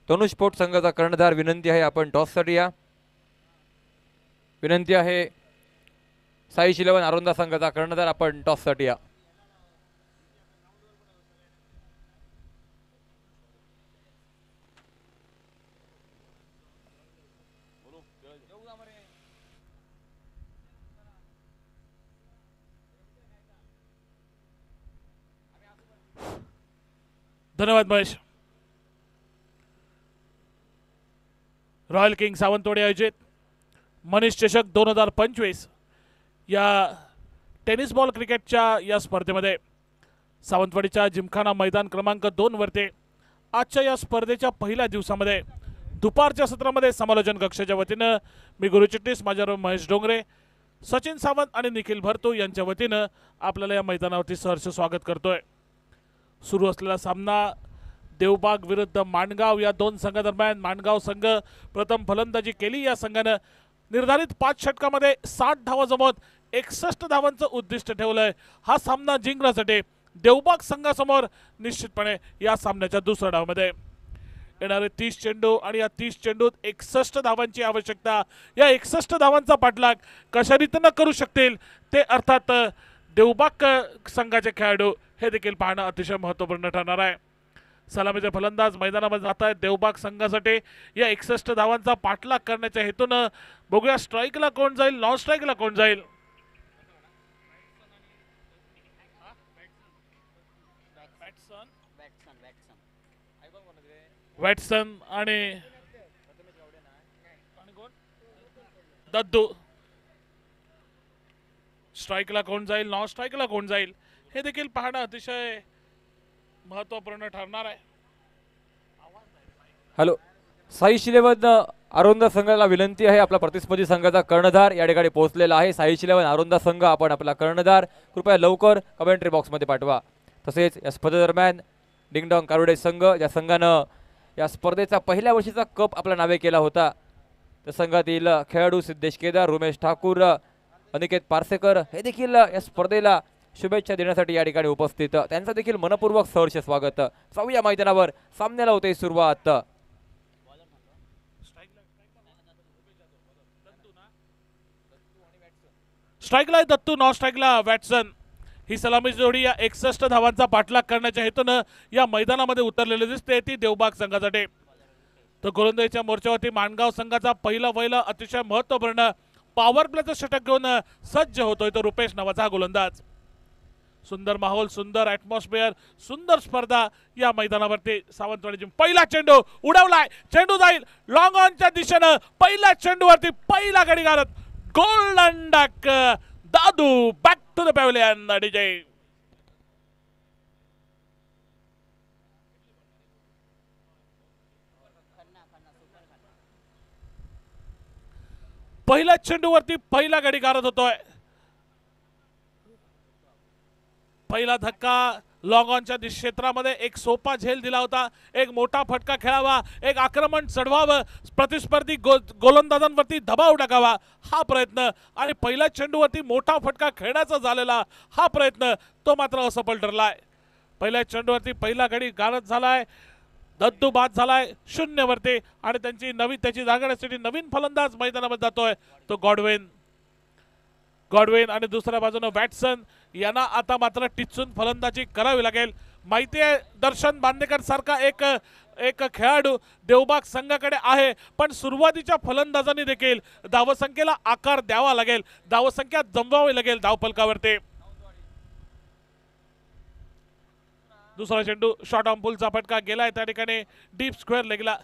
तनु स्पोर्ट संघाचा कर्णधार विनंती आहे आपण टॉससाठी या. विनंती आहे साईश इलेव्हन आरोंदा संघाचा कर्णधार आपण टॉससाठी या. धन्यवाद महेश. रॉयल किंग सावंतवाडी आयोजित मनीष चषक 2025 या टेनिस बॉल क्रिकेटच्या या स्पर्धेमध्ये सावंतवाडीच्या जिमखाना मैदान क्रमांक 2 वरती आजच्या या स्पर्धेच्या पहिल्या दिवसामध्ये दुपारच्या सत्रामध्ये समालोचन कक्षाच्या वतीनं मी गुरुचिटणीस माझ्या महेश डोंगरे, सचिन सावंत आणि निखिल भरतू यांच्या वतीनं आपल्याला या मैदानावरती सहर्ष स्वागत करतोय. सुरू असलेला सामना देवबाग विरुद्ध माणगाव या दोन संघादरम्यान. माणगाव संघ प्रथम फलंदाजी केली. या संघानं निर्धारित 5 षटकामध्ये 60 धावा जमवत 61 धावांचं उद्दिष्ट ठेवलंय. हा सामना जिंकण्यासाठी देवबाग संघासमोर निश्चितपणे या सामन्याच्या दुसऱ्या डावामध्ये येणारे 30 चेंडू आणि या 30 चेंडूत 61 धावांची आवश्यकता. या 61 धावांचा पाठलाग कशा रीतीनं करू शकतील ते अर्थात देवबाग संघाचे खेळाडू हे देखील पाहणं अतिशय महत्त्वपूर्ण ठरणार आहे. सलामीचे फलंदाज मैदानामध्ये जात आहेत देवबाग संघासाठी. या 61 धावांचा पाठलाग करण्याच्या हेतूनं बघूया स्ट्राईकला कोण जाईल, नॉन स्ट्राईकला कोण जाईल. वॅटसन आणि दद्दू. स्ट्राईकला कोण जाईल, नॉन स्ट्राईकला कोण जाईल हे देखील पाहणं अतिशय महत्त्वपूर्ण ठरणार आहे. हॅलो, साईश इलेव्हन आरोंदा संघाला विनंती आहे आपला प्रतिस्पर्धी संघाचा कर्णधार या ठिकाणी पोहोचलेला आहे. साईश इलेव्हन आरोंदा संघ आपण आपला कर्णधार कृपया लवकर कमेंट्री बॉक्समध्ये पाठवा. तसेच या स्पर्धेदरम्यान डिंगडॉंग कारुडे संघ या संघानं या स्पर्धेचा पहिल्या वर्षीचा कप आपल्या नावे केला होता. त्या संघातील खेळाडू सिद्धेश केदार, उमेश ठाकूर, अनिकेत पारसेकर हे देखील या स्पर्धेला शुभेच्छा देण्यासाठी या ठिकाणी उपस्थित. त्यांचं देखील मनपूर्वक सहर्ष स्वागत. जाऊया मैदानावर, सामन्याला होते सुरुवात. स्ट्राईकला दत्तू, नॉन स्ट्राईकला वॅटसन. ही सलामी जोडी या 61 धावांचा पाठलाग करण्याच्या हेतूनं या मैदानामध्ये उतरलेली दिसते ती देवबाग संघासाठी. तर गोलंदाजीच्या मोर्चावरती माणगाव संघाचा पहिला अतिशय महत्त्वपूर्ण पॉवर प्लेचं षटक घेऊन सज्ज होतोय तो रुपेश नावाचा गोलंदाज. सुंदर माहोल, सुंदर ॲटमॉस्फिअर, सुंदर स्पर्धा या मैदानावरती सावंतवाडी जिम. पहिला चेंडू उडवलाय, चेंडू जाईल लॉंग ऑनच्या दिशेनं. पहिल्या चेंडूवरती पहिला गडी गारत golden duck. Dadu back to the pavilion. DJ पहिल्या चेंडूवरती पहिला गडी गारत होतोय. पहिला धक्का लॉंग ऑनच्या क्षेत्रामध्ये एक सोपा झेल दिला होता. एक मोठा फटका खेळावा, एक आक्रमण चढवावं, प्रतिस्पर्धी गोलंदाजांवरती दबाव टाकावा हा प्रयत्न, आणि पहिल्या चेंडूवरती मोठा फटका खेळण्याचा झालेला हा प्रयत्न तो मात्र असफल ठरलाय. पहिल्या चेंडूवरती पहिला गडी गारद झालाय, दद्दू बाद झालाय 0 वरती, आणि त्याची जागा घेण्यासाठी नवीन फलंदाज मैदानामध्ये जातोय तो गॉडविन आणि दुसऱ्या बाजूने वॅटसन यांना आता मात्र टिचून फलंदाजी करावी लागेल. माहिती आहे दर्शन बांदेकर सारखा एक खेळाडू देवबाग संघाकडे आहे, पण सुरुवातीच्या फलंदाजांनी देखील धावसंख्येला आकार द्यावा लागेल, धावसंख्या जमवावी लागेल धावफलकावरती. दुसरा चेंडू शॉर्ट ऑन पुलचा फटका गेलाय त्या ठिकाणी डीप स्क्वेअर लेगला.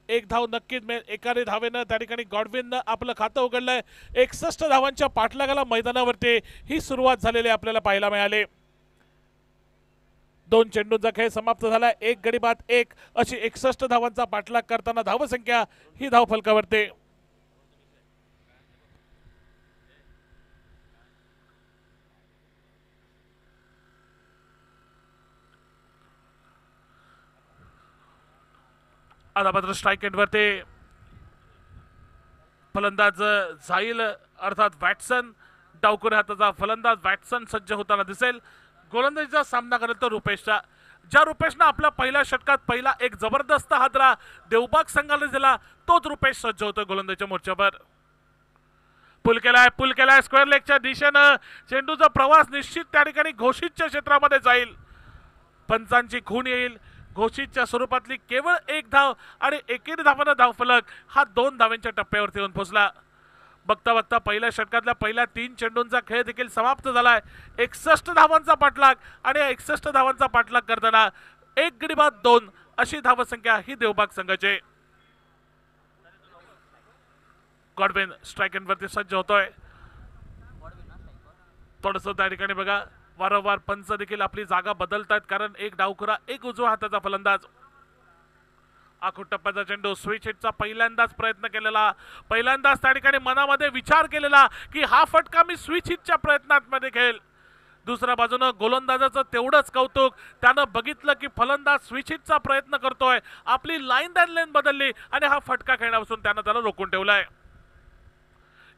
एक धाव नक्कीच मिळेल. एकाने धावेनं त्या ठिकाणी गॉडविननं आपलं खातं उघडलंय. 61 धावांच्या पाठलागाला मैदानावरती ही सुरुवात झालेली आपल्याला पाहायला मिळाली. 2 चेंडूंचा खेळ समाप्त झालाय. 1 गडी बाद 1 अशी 61 धावांचा पाठलाग करताना धावसंख्या ही धावफलकावरती. आता मात्र स्ट्राईक एंडवरती फलंदाज जाईल, अर्थात वॅटसन. डावखुऱ्या हाताचा फलंदाज वॅटसन सज्ज होताना दिसेल. गोलंदाजीचा सामना करेल तो रुपेशचा. ज्या रुपेशनं आपल्या पहिल्या षटकात पहिला एक जबरदस्त हादरा देवबाग संघाला दिला, तोच रुपेश सज्ज होतो गोलंदाजीच्या मोर्चावर. पुल केलाय स्क्वेअर लेगच्या दिशेनं. चेंडूचा प्रवास निश्चित त्या ठिकाणी घोषितच्या क्षेत्रामध्ये जाईल. पंचांची खूण येईल. घोषितच्या स्वरूपातली केवळ 1 धाव आणि 1 धावानं धावफलक हा 2 धावांच्या टप्प्यावरती येऊन पोहोचला. बघता बघता पहिल्या षटकातल्या पहिल्या 3 चेंडूंचा खेळ देखील समाप्त झालाय. 61 धावांचा पाठलाग, आणि 61 धावांचा पाठलाग करताना 1 गडी बाद 2 अशी धावसंख्या ही देवबाग संघाची. गॉडविन स्ट्राईक एंडवरती सज्ज होतोय. थोडंसं त्या ठिकाणी बघा वारंवार पंच देखील आपली जागा बदलतात, कारण एक डावखुरा एक उजवा हाताचा फलंदाज. आखूड टप्प्याचा चेंडू स्विच हिटचा पहिल्यांदाच प्रयत्न केलेला, पहिल्यांदाच त्या ठिकाणी मनामध्ये विचार केलेला की हा फटका मी स्विच हिटच्या प्रयत्नांमध्ये खेळेल. दुसऱ्या बाजूनं गोलंदाजाचं तेवढंच कौतुक, त्यानं बघितलं की फलंदाज स्विच हिटचा प्रयत्न करतोय, आपली लाईन दॅन लेन बदलली आणि हा फटका खेळण्यापासून त्यानं त्याला रोखून ठेवलाय.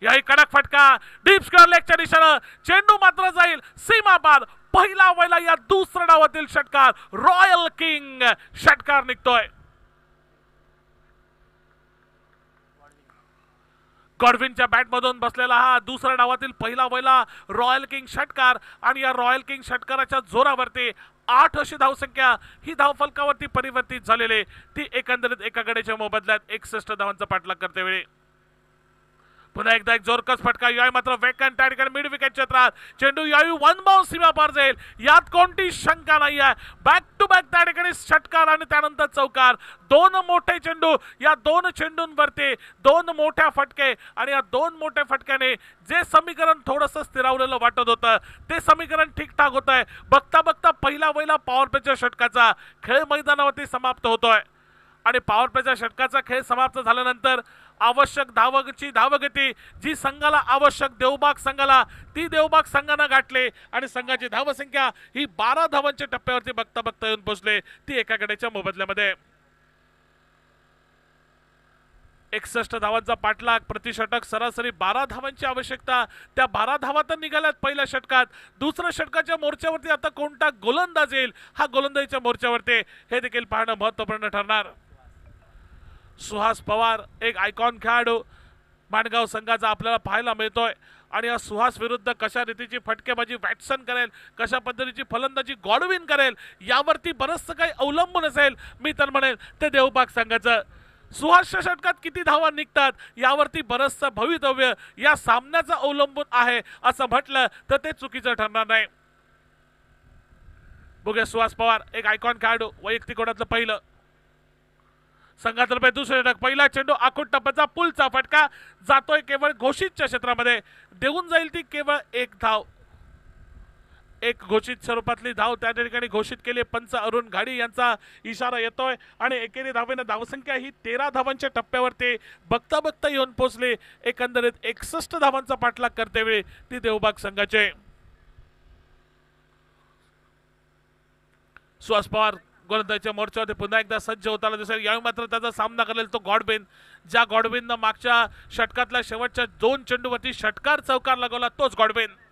याही कडक फटका डीप स्क्वेअर लेगच्या दिशेनं. चेंडू मात्र जाईल सीमा पार. पहिला वैला या दुसऱ्या डावातील षटकार रॉयल किंग षटकार निघतोय. गॉडविनच्या बॅटमधून बसलेला हा दुसऱ्या डावातील पहिला वैला रॉयल किंग षटकार, आणि या रॉयल किंग षटकाराच्या जोरावरती 8 अशी धावसंख्या ही धावफलकावरती परिवर्तित झालेली. ती एकंदरीत एका गड्याच्या मोबदल्यात 61 धावांचा पाठलाग करते वेळी. पुन्हा एकदा एक जोरकस फटका. यावेळी मात्र वेकन त्या ठिकाणी मिड विकेट क्षेत्रात. चेंडू यावेळी 1 बाउंस सीमा पार जाईल, यात कोणती शंका नाही आहे. बॅक टू बॅक त्या ठिकाणी षटकार आणि त्यानंतर चौकार. 2 मोठे चेंडू, या 2 चेंडूंवरती 2 मोठ्या फटके, आणि या 2 मोठ्या फटक्याने जे समीकरण थोडंसं स्थिरावलेलं वाटत होतं ते समीकरण ठीकठाक होत आहे. बघता बघता पहिला वैला पॉवर प्लेच्या षटकाचा खेळ मैदानावरती समाप्त होतोय, आणि पॉवर प्लेच्या षटकाचा खेळ समाप्त झाल्यानंतर आवश्यक धावगती जी संघाला आवश्यक देवबाग संघाला, ती देवबाग संघानं गाठले, आणि संघाची धावसंख्या ही 12 धावांच्या टप्प्यावरती बघता बघता येऊन पोहोचले, ती एका गड्याच्या मोबदल्यामध्ये. 61 धावांचा पाठलाग, प्रतिषटक सरासरी 12 धावांची आवश्यकता. त्या 12 धावा तर निघाल्यात पहिल्या षटकात. दुसऱ्या षटकाच्या मोर्चावरती आता कोणता गोलंदाज येईल, हा गोलंदाजीच्या मोर्चावरती हे देखील पाहणं महत्त्वपूर्ण ठरणार. सुहास पवार एक आयकॉन खेळाडू माणगाव संघाचा आपल्याला पाहायला मिळतोय, आणि या सुहास विरुद्ध कशा रीतीची फटकेबाजी वॅटसन करेल, कशा पद्धतीची फलंदाजी गॉडविन करेल, यावरती बरंचसं काही अवलंबून असेल. मी तर म्हणेल ते देवबाग संघाचं. सुहासच्या षटकात किती धावा निघतात यावरती बरंचसं भवितव्य या सामन्याचं अवलंबून आहे असं म्हटलं तर ते चुकीचं ठरणार नाही. बघूया सुहास पवार एक आयकॉन खेळाडू, वैयक्तिक कोणातलं पहिलं, संघातर्फे दुसरे षटक, पहिला चेंडू आखूड टप्प्याचा पुलचा फटका जातोय केवळ घोषितच्या क्षेत्रामध्ये, देऊन जाईल ती केवळ एक धाव, एक घोषित स्वरूपातली धाव त्या ठिकाणी घोषित केली। पंच अरुण घाडी यांचा इशारा येतोय आणि एकेरी धावेनं धावसंख्या ही 13 धावांच्या टप्प्यावरती बघता बघता येऊन पोहोचली। एकंदरीत 61 धावांचा पाठलाग करतेवेळी ती देवबाग संघाचे। सुहास पवार गोलंदाजीच्या मोर्चावरती पुन्हा एकदा सज्ज होताना दिसेल। यावेळी मात्र त्याचा सामना करेल तो गॉडविन, ज्या गॉडविननं मागच्या षटकातल्या शेवटच्या 2 चेंडूवरती षटकार चौकार लगवला तोच गॉडविन।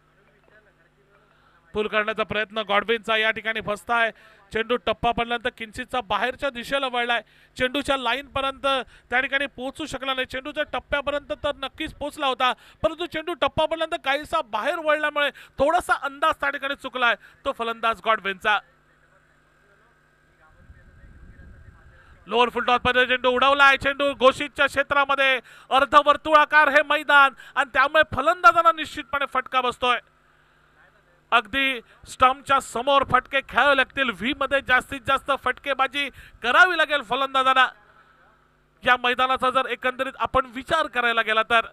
पूल करण्याचा प्रयत्न गॉडविनचा या ठिकाणी फसताय। चेंडू टप्पा पडल्यानंतर किंचितचा बाहेरच्या दिशेला वळलाय, चेंडूच्या लाईन पर्यंत त्या ठिकाणी पोहोचू शकला नाही। चेंडूच्या टप्प्यापर्यंत तर नक्कीच पोहोचला होता, परंतु चेंडू टप्पा पडल्यानंतर काहीसा बाहेर वळल्यामुळे थोडासा अंदाज त्या ठिकाणी चुकलाय तो फलंदाज गॉडविनचा। लोअर फुल टॉस मध्ये चेंडू उडवलाय, चेंडू घोषितच्या क्षेत्रामध्ये अर्धवर्तुळाकार हे मैदान आणि त्यामुळे फलंदाजांना निश्चितपणे फटका बसतोय। अगदी स्टंपच्या समोर फटके खेळावे लागतील, व्ही मध्ये जास्तीत जास्त फटकेबाजी करावी लागेल फलंदाजांना। या मैदानाचा जर एकंदरीत आपण विचार करायला गेला तर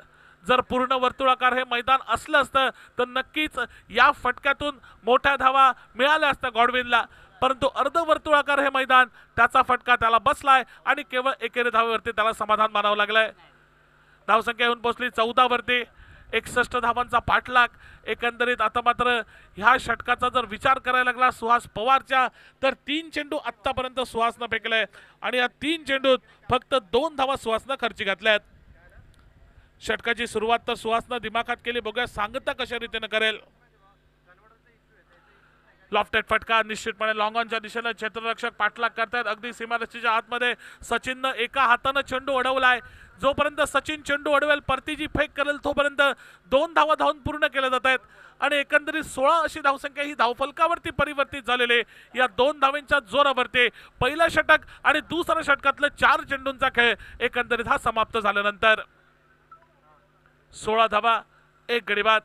जर पूर्ण वर्तुळाकार हे मैदान असलं असतं तर नक्कीच या फटक्यातून मोठ्या धावा मिळाल्या असत्या गॉडविनला, परंतु अर्धवर्तुळाकार हे मैदान त्याचा फटका त्याला बसलाय आणि केवळ एकेरी धावेवरती त्याला समाधान मानावं लागलंय। धावसंख्या येऊन पोहोचली 14 वरती, 61 धावांचा पाठलाग। एकंदरीत आता मात्र ह्या षटकाचा जर विचार करायला लागला सुहास पवारच्या तर 3 चेंडू आतापर्यंत सुहासनं फेकले आणि या 3 चेंडूत फक्त 2 धावा सुहासनं खर्ची घातल्यात। षटकाची सुरुवात तर सुहासनं दिमाखात केली, बघूया सांगता कशा रीतीने करेल। लॉफ्टेड फटका निश्चितपणे लॉंग ऑनच्या दिशेने क्षेत्ररक्षक पाठलाग करतात। अगदी सीमारेषेच्या आतमध्ये सचिननं एका हाताने चेंडू अडवलाय, जोपर्यंत सचिन चेंडू अडवेल परतीची फेक करेल तोपर्यंत 2 धावा धावून पूर्ण केल्या जात आहेत आणि एकंदरीत 16 अशी धावसंख्या ही धावफलकावरती परिवर्तित झालेली। या 2 धावांच्या जोरावरती पहिला षटक आणि दुसऱ्या षटकातलं 4 चेंडूंचा खेळ एकंदरीत हा समाप्त झाल्यानंतर 16 धावा 1 गडी बाद।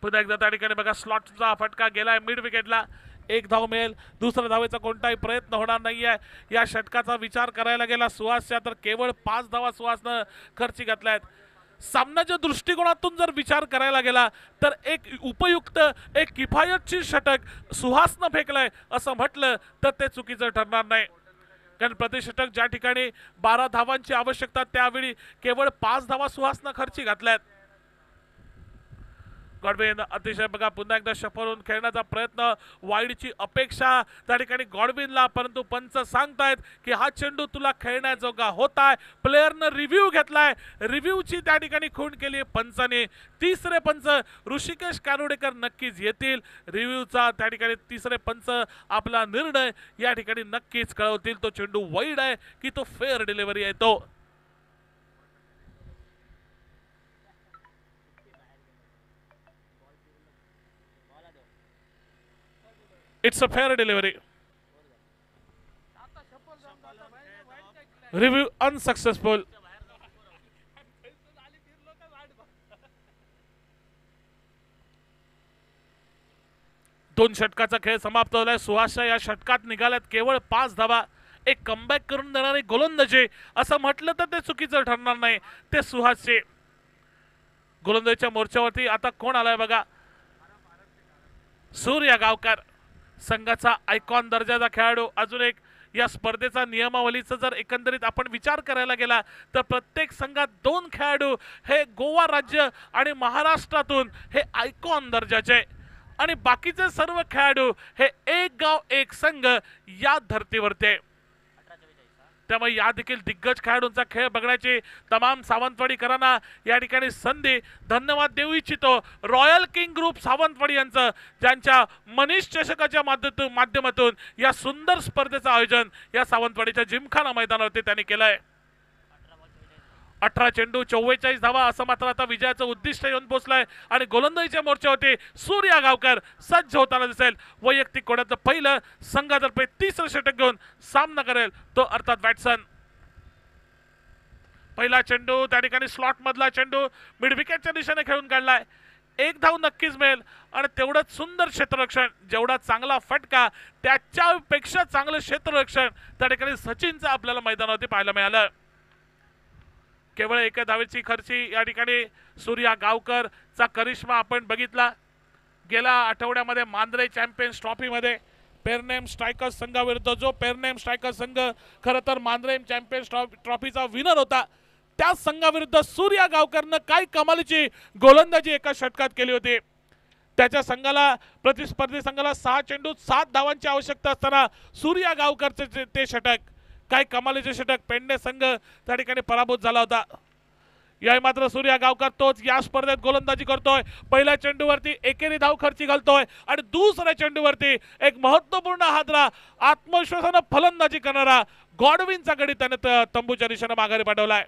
पुन्हा एकदा त्या ठिकाणी बघा स्लॉटचा फटका गेलाय मिड विकेटला, 1 धाव मिळेल, दुसऱ्या धावेचा कोणताही प्रयत्न होणार नाहीये। या षटकाचा विचार करायला गेला सुहासच्या तर केवळ 5 धावा सुहासनं खर्ची घातल्यात। सामन्याच्या दृष्टिकोनातून जर विचार करायला गेला तर एक उपयुक्त एक किफायतशीर षटक सुहासनं फेकलंय असं म्हटलं तर ते चुकीचं ठरणार नाही, कारण प्रतिषटक ज्या ठिकाणी 12 धावांची आवश्यकता त्यावेळी केवळ 5 धावा सुहासनं खर्ची घातल्यात। गॉडविन अतिशय बघा पुन्हा एकदा शफलून खेळण्याचा प्रयत्न, वाईडची अपेक्षा त्या ठिकाणी गॉडविनला, परंतु पंच सांगतायत की हा चेंडू तुला खेळण्याजोगा होताय। प्लेयरनं रिव्ह्यू घेतलाय, रिव्ह्यूची त्या ठिकाणी खूण केली पंचाने। तिसरे पंच ऋषिकेश कारोडेकर नक्कीच येतील, रिव्ह्यूचा त्या ठिकाणी तिसरे पंच आपला निर्णय या ठिकाणी नक्कीच कळवतील। तो चेंडू वाईड आहे की तो फेअर डिलिव्हरी आहे, तो It's a fair delivery. Review unsuccessful. दोन षटकाचा खेळ समाप्त झालाय। सुहासच्या या षटकात निघाल्यात केवळ 5 धावा, एक कमबॅक करून देणारे गोलंदाजी असं म्हटलं तर ते चुकीचं ठरणार नाही, ते सुहासचे। गोलंदाजीच्या मोर्चावरती आता कोण आलाय बघा, सूर्या गावकर, संघाचा आयकॉन दर्जाचा खेळाडू। अजून एक या स्पर्धेचा नियमावलीचा जर एकंदरीत आपण विचार करायला गेला तर प्रत्येक संघात 2 खेळाडू हे गोवा राज्य आणि महाराष्ट्रातून हे आयकॉन दर्जाचे आणि बाकीचे सर्व खेळाडू हे एक गाव एक संघ या धर्तीवरती। त्यामुळे या देखील दिग्गज खेळाडूंचा खेळ बघण्याची तमाम सावंतवाडीकरांना या ठिकाणी संधी धन्यवाद देऊ इच्छितो रॉयल किंग ग्रुप सावंतवाडी यांचं, ज्यांच्या मनीष चषकाच्या माध्यमातून या सुंदर स्पर्धेचं आयोजन या सावंतवाडीच्या जिमखाना मैदानावरती त्यांनी केलंय। 18 चेंडू 44 धावा असं मात्र आता विजयाचं उद्दिष्ट येऊन पोहोचलंय आणि गोलंदाजीच्या मोर्चावरती सूर्या गावकर सज्ज होताना दिसेल। वैयक्तिक कोड्यातलं पहिलं, संघातर्फे तिसरं षटक घेऊन सामना करेल तो अर्थात वॅटसन। पहिला चेंडू त्या ठिकाणी स्लॉट मधला चेंडू मिड विकेटच्या दिशेने खेळून काढलाय, एक धाव नक्कीच मिळेल आणि तेवढंच सुंदर क्षेत्ररक्षण, जेवढा चांगला फटका त्याच्यापेक्षा चांगलं क्षेत्ररक्षण त्या ठिकाणी सचिनचं आपल्याला मैदानावरती पाहायला मिळालं. केवळ एका धावेची खर्ची या ठिकाणी सूर्या गावकरचा करिश्मा आपण बघितला. गेल्या आठवड्यामध्ये मांद्रे चॅम्पियन्स ट्रॉफीमध्ये पेरनेम स्ट्रायकर्स संघाविरुद्ध, जो पेरनेम स्ट्रायकर्स संघ खरं तर मांद्रे चॅम्पियन्स ट्रॉफीचा विनर होता, त्या संघाविरुद्ध सूर्या गावकरनं काय कमालीची गोलंदाजी एका षटकात केली होती. त्याच्या संघाला, प्रतिस्पर्धी संघाला 6 चेंडूत 7 धावांची आवश्यकता असताना सूर्या गावकरचे ते षटक, काय कमालीचे षटक, पेडणे संघ त्या ठिकाणी पराभूत झाला होता. याही मात्र सूर्या गावकर तोच या स्पर्धेत गोलंदाजी करतोय. पहिल्या चेंडूवरती एकेरी धाव खर्ची घालतोय आणि दुसऱ्या चेंडूवरती एक महत्त्वपूर्ण हादरा, आत्मविश्वासानं फलंदाजी करणारा गॉडविनचा गडी त्याने तंबूच्या दिशेने माघारी पाठवलाय.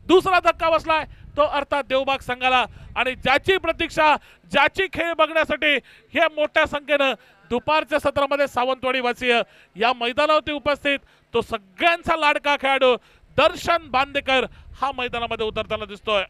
दुसरा धक्का बसलाय तो अर्थात देवबाग संघाला, आणि ज्याची प्रतीक्षा, ज्याची खेळ बघण्यासाठी हे मोठ्या संख्येनं दुपारच्या सत्रामध्ये सावंतवाडी वासीय या मैदानावरती उपस्थित, तो सगळ्यांचा लाडका खेळाडू दर्शन बांदेकर हा मैदानामध्ये उतरताना दिसतोय.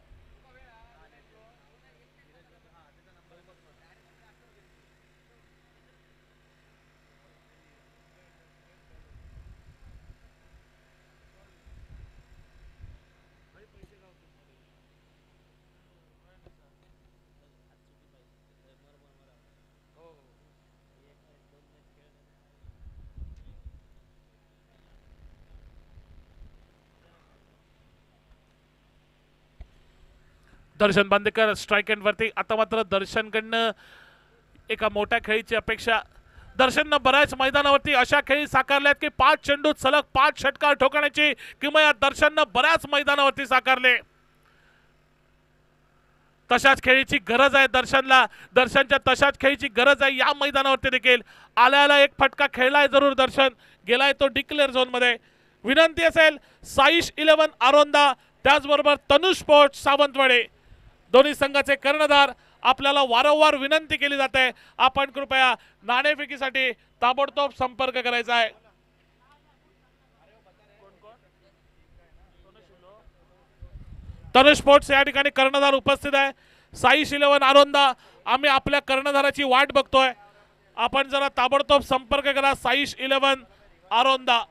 दर्शन बांदेकर स्ट्राइक एंड वरती. आता मात्र दर्शनकडनं एका मोठ्या खेळीची अपेक्षा. दर्शननं बऱ्याच मैदानावरती अशा खेळी साकारल्यात की 5 चेंडूत सलग 5 षटकार ठोकण्याची किमया दर्शननं बऱ्याच मैदानावरती साकारले. तशाच खेळीची गरज आहे दर्शनला, दर्शनच्या तशाच खेळीची गरज आहे या मैदानावरती देखील. आल्याला एक फटका खेळलाय जरूर दर्शन, गेलाय तो डिक्लेअर झोन मध्ये. विनंती असेल साईश 11 आरोंदा, त्याचबरोबर तनुष स्पोर्ट्स सावंतवाडी, दोन्ही संघाचे कर्णधार, आपल्याला वारंवार विनंती केली जाते, आपण कृपया नाणेफेकीसाठी ताबडतोब संपर्क करायचा आहे. तनुष स्पोर्ट्स या ठिकाणी कर्णधार उपस्थित आहे. साईश 11 आरोंदा, आम्ही आपल्या कर्णधाराची वाट बघतोय, आपण जरा ताबडतोब संपर्क करा. साईश 11 आरोंदा.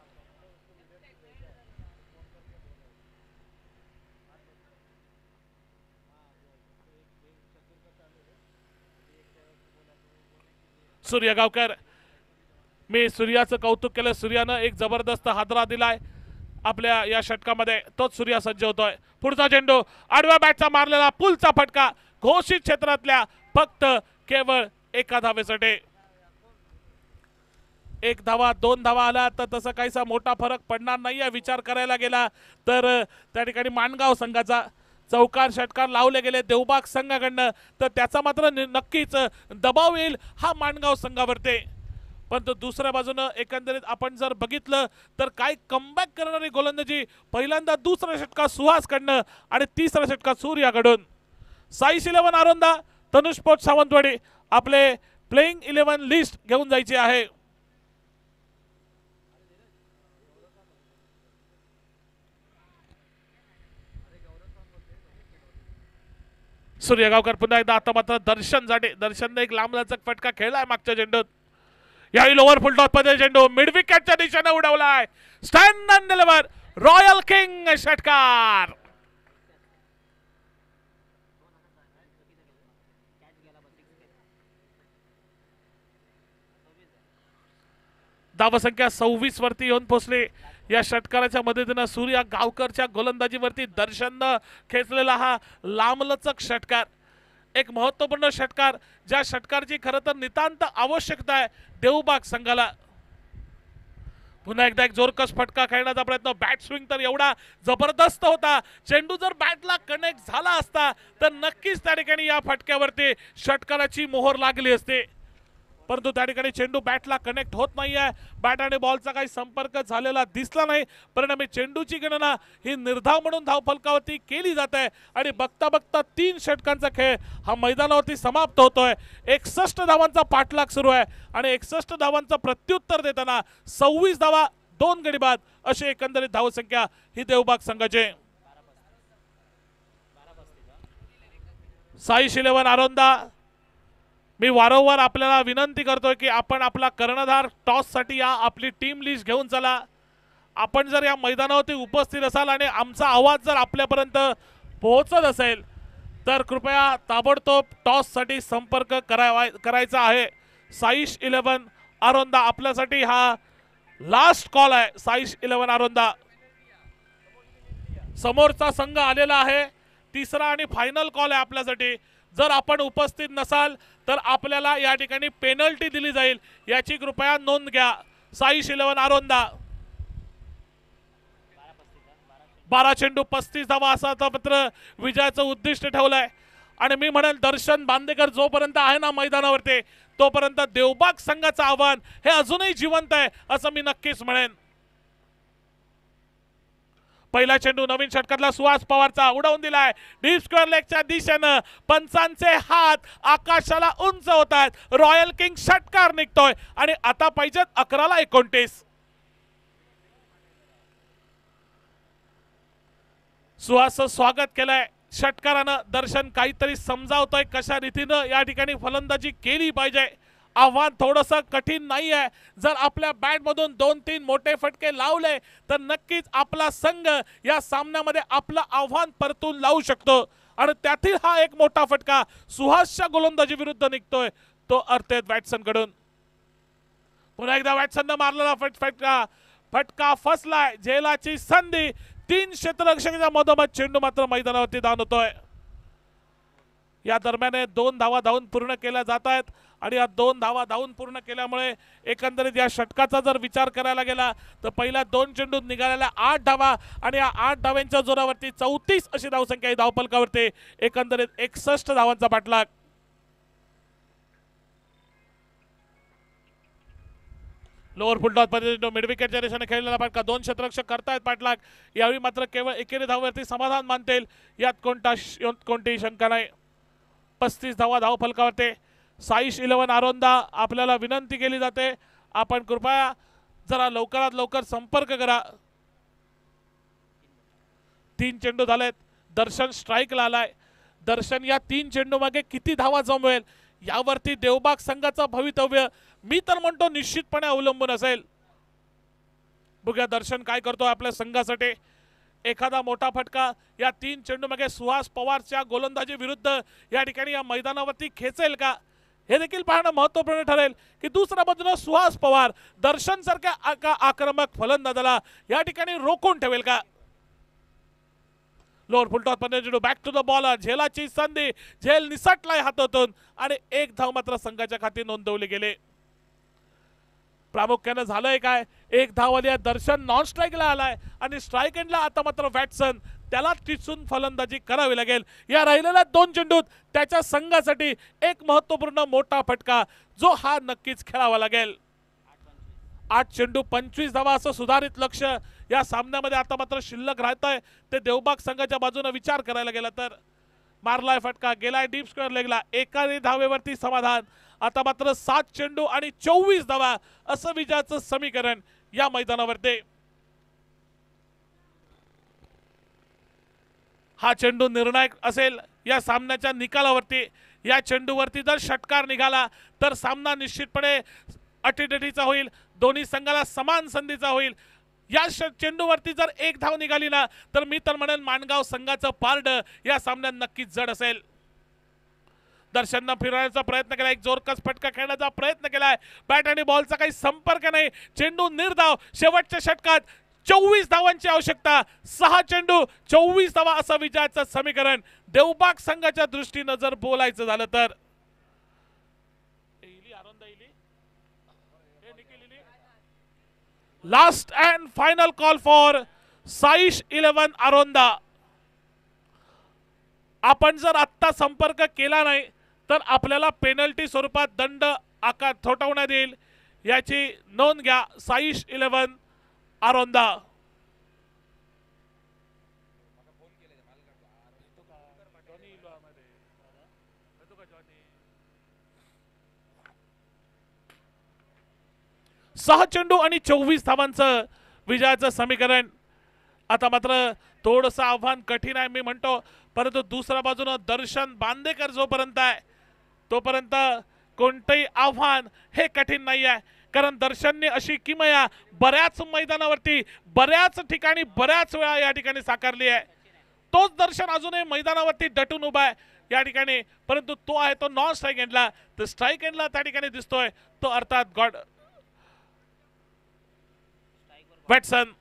सूर्या गावकर, मी सूर्याचं कौतुक केलं. सूर्यानं एक जबरदस्त हादरा दिलाय आपल्या या षटकामध्ये, तोच सूर्या सज्ज होतोय. पुढचा चेंडू आडव्या बॅटचा मारलेला पुलचा फटका, घोषित क्षेत्रातल्या फक्त केवळ एका धावेसाठी. 1 धावा 2 धावा आला तर तसं काहीसा मोठा फरक पडणार नाही. विचार करायला गेला तर त्या ठिकाणी माणगाव संघाचा चौकार षटकार लावले गेले देवबाग संघाकडनं, तर त्याचा मात्र नक्कीच दबाव येईल हा माणगाव संघावरती. परंतु दुसऱ्या बाजूनं एकंदरीत आपण जर बघितलं तर काय कमबॅक करणारी गोलंदाजी पहिल्यांदा दुसऱ्या षटकात सुहासकडनं आणि तिसऱ्या षटकात सूर्याकडून. साईश 11 आरोंदा, तनुष स्पोर्ट्स सावंतवाडी आपले प्लेइंग 11 लिस्ट घेऊन जायची आहे. सूर्या गावकर पुन्हा एकदा. आता मात्र दर्शनसाठी, दर्शनने एक लांबलचक फटका खेळलाय मागच्या चेंडूत. याही लोअर फुल टॉस मध्ये चेंडू मिड विकेटच्या दिशेने उडवलाय. Stand and deliver royal king षटकार. धावसंख्या 26 वरती येऊन पोहोचली. या षटकाराच्या मदतीनं सूर्या गावकरच्या गोलंदाजीवरती दर्शननं खेचलेला हा लांबलचक षटकार, एक महत्त्वपूर्ण षटकार, ज्या षटकारची खरं तर नितांत आवश्यकता आहे देवबाग संघाला. पुन्हा एकदा एक जोरकस फटका खेळण्याचा प्रयत्न. बॅट स्विंग तर एवढा जबरदस्त होता, चेंडू जर बॅटला कनेक्ट झाला असता तर नक्कीच त्या ठिकाणी या फटक्यावरती षटकाराची मोहर लागली असते. परंतु त्या ठिकाणी चेंडू बॅटला कनेक्ट होत नाहीये, बॅट आणि बॉलचा काही संपर्क झालेला दिसला नाही. परिणामी चेंडूची गणना ही निर्धाव म्हणून धावफलकावरती केली जाते आणि बघता बघता 3 षटकांचा खेळ हा मैदानावरती समाप्त होतोय. 61 धावांचा पाठलाग सुरू आहे आणि 61 धावांचं प्रत्युत्तर देताना 26 धावा 2 गडी बाद अशी एकंदरीत धावसंख्या ही देवबाग संघाची. साईश 11 आरोंदा, मी वारंवार आपल्याला विनंती करतोय की आपण आपला कर्णधार टॉससाठी या आपली टीम लिस्ट घेऊन चला. आपण जर या मैदानावरती उपस्थित असाल आणि आमचा आवाज जर आपल्यापर्यंत पोहोचत असेल तर कृपया ताबडतोब टॉससाठी संपर्क करायचा आहे. साईश 11 आरोंदा आपल्यासाठी हा लास्ट कॉल आहे. साईश 11 आरोंदा, समोरचा संघ आलेला आहे. तिसरा आणि फायनल कॉल आहे आपल्यासाठी. जर आपण उपस्थित नसाल तर आपल्याला या ठिकाणी पेनल्टी दिली जाईल, याची कृपया नोंद घ्या. साईश 11 आरोंदा, 12 चेंडू 35 धावा असा मात्र विजयाचं उद्दिष्ट ठेवलंय. आणि मी म्हणेल दर्शन बांदेकर जोपर्यंत आहे ना मैदानावरती तोपर्यंत देवबाग संघाचं आव्हान हे अजूनही जिवंत आहे असं मी नक्कीच म्हणेन. पहिला चेंडू नवीन षटकातला सुहास पवारचा उडवून दिलाय डीप स्क्वेअर लेगच्या दिशेनं. पंचांचे हात आकाशाला उंच होत आहेत. रॉयल किंग षटकार निघतोय आणि आता पाहिजेत 11-29. सुहासचं स्वागत केलंय षटकारानं. दर्शन काहीतरी समजावतोय कशा रीतीनं या ठिकाणी फलंदाजी केली पाहिजे. आव्हान थोडंसं कठीण नाही आहे. जर आपल्या बॅटमधून 2-3 मोठे फटके लावले तर नक्कीच आपला संघ या सामन्यामध्ये आपलं आव्हान परतून लावू शकतो. आणि त्यातील हा एक मोठा फटका सुहासच्या गोलंदाजी विरुद्ध निघतोय, तो अर्थेत वॅटसन कडून. पुन्हा एकदा वॅटसननं मारलेला फटका फसलाय. झेलाची संधी. 3 क्षेत्ररक्षकाच्या मधोमध चेंडू मात्र मैदानावरती दान होतोय. या दरम्यान 2 धावा धावून पूर्ण केल्या जात आहेत आणि या 2 धावा धावून पूर्ण केल्यामुळे एकंदरीत या षटकाचा जर विचार करायला गेला तर पहिल्या 2 चेंडूत निघालेल्या 8 धावा आणि या 8 धाव्यांच्या जोरावरती 34 अशी धावसंख्या धावफलकावरती. एकंदरीत 61 धावांचा पाठलाग. लोअर फुलटॉस मध्ये मिड विकेटच्या दिशेने खेळलेला फटका. 2 क्षेत्ररक्षक करतायत पाठलाग. यावेळी मात्र केवळ एकेरी धावावरती समाधान मानतील यात कोणतीही शंका नाही. 35 धावा धावफलकावरती. साईश 11 आरोंदा आपल्याला विनंती केली जाते आपण कृपया जरा लवकरात लवकर संपर्क करा. 3 चेंडू झालेत. दर्शन स्ट्राईकला आलाय. दर्शन या 3 चेंडू मागे किती धावा जमवेल यावरती देवबाग संघाचं भवितव्य मी तर म्हणतो निश्चितपणे अवलंबून असेल. बघूया दर्शन काय करतो आपल्या संघासाठी. एखादा मोठा फटका या 3 चेंडू मागे सुहास पवारच्या गोलंदाजी विरुद्ध या ठिकाणी या मैदानावरती खेचेल का हे देखील पाहणं महत्त्वपूर्ण ठरेल की दुसऱ्या बाजूला सुहास पवार दर्शन सारख्या आक्रमक फलंदाजाला या ठिकाणी रोखून ठेवेल का. लोअर फुलटॉस मध्ये चेंडू बॅक टू द बॉलर. झेलाची संधी. झेल निसटलाय हातातून आणि 1 धाव मात्र संघाच्या खाती नोंदवले गेले. प्रामुख्याने झालंय काय, 1 धाव आली आहे. दर्शन नॉन स्ट्राईकला आलाय आणि स्ट्राईक एंडला आता मात्र वॅटसन त्याला टिचून फलंदाजी करावी लागेल. या राहिलेल्या 2 चेंडूत त्याच्या संघासाठी एक महत्त्वपूर्ण मोठा फटका जो हा नक्कीच खेळावा लागेल. 8 चेंडू 25 धावा असं सुधारित लक्ष या सामन्यामध्ये आता मात्र शिल्लक राहतंय. ते देवबाग संघाच्या बाजूने विचार करायला गेला तर मारलाय फटका. गेलाय डीप स्क्वेअर लेगला. एकाही धावेवरती समाधान. आता मात्र 7 चेंडू आणि 24 धावा असं विजयाचं समीकरण या मैदानावरती. हा चेंडू निर्णायक असेल या सामन्याच्या निकालावरती. या चेंडूवरती जर षटकार निघाला तर सामना निश्चितपणे अटीतटीचा होईल. दोन्ही संघाला समान संधीचा होईल. या चेंडूवरती जर 1 धाव निघाली ना तर मी तर म्हणेन माणगाव संघाचं पारड या सामन्यात नक्कीच जड असेल. दर्शननं फिरवण्याचा प्रयत्न केला. एक जोरकस फटका खेळण्याचा प्रयत्न केलाय. बॅट आणि बॉलचा काही संपर्क नाही. चेंडू निर्धाव. शेवटच्या षटकात 24 धावांची आवश्यकता. 6 चेंडू 24 धावा असं विजयाचं समीकरण देवबाग संघाच्या दृष्टीनं जर बोलायचं झालं तर. Last and final call for Saish 11 आरोंदा. आपण जर आत्ता संपर्क केला नाही तर आपल्याला पेनल्टी स्वरूपात दंड ठोठावण्यात येईल याची नोंद घ्या. साईश 11 आरोंदा. सहा चेंडू आणि 24 धावांचं विजयाचं समीकरण आता मात्र थोडंसं आव्हान कठीण आहे मी म्हणतो, परंतु दुसऱ्या बाजूनं दर्शन बांदेकर जोपर्यंत आहे तोपर्यंत कोणतंही आव्हान हे कठीण नाही आहे. कारण दर्शनने अशी किमया बऱ्याच मैदानावरती बऱ्याच ठिकाणी बऱ्याच वेळा या ठिकाणी साकारली आहे. तोच दर्शन अजूनही मैदानावरती दटून उभा आहे या ठिकाणी, परंतु तो आहे तो नॉन स्ट्राईक एंडला. तर स्ट्राईक एंडला त्या ठिकाणी दिसतोय तो अर्थात वॅटसन.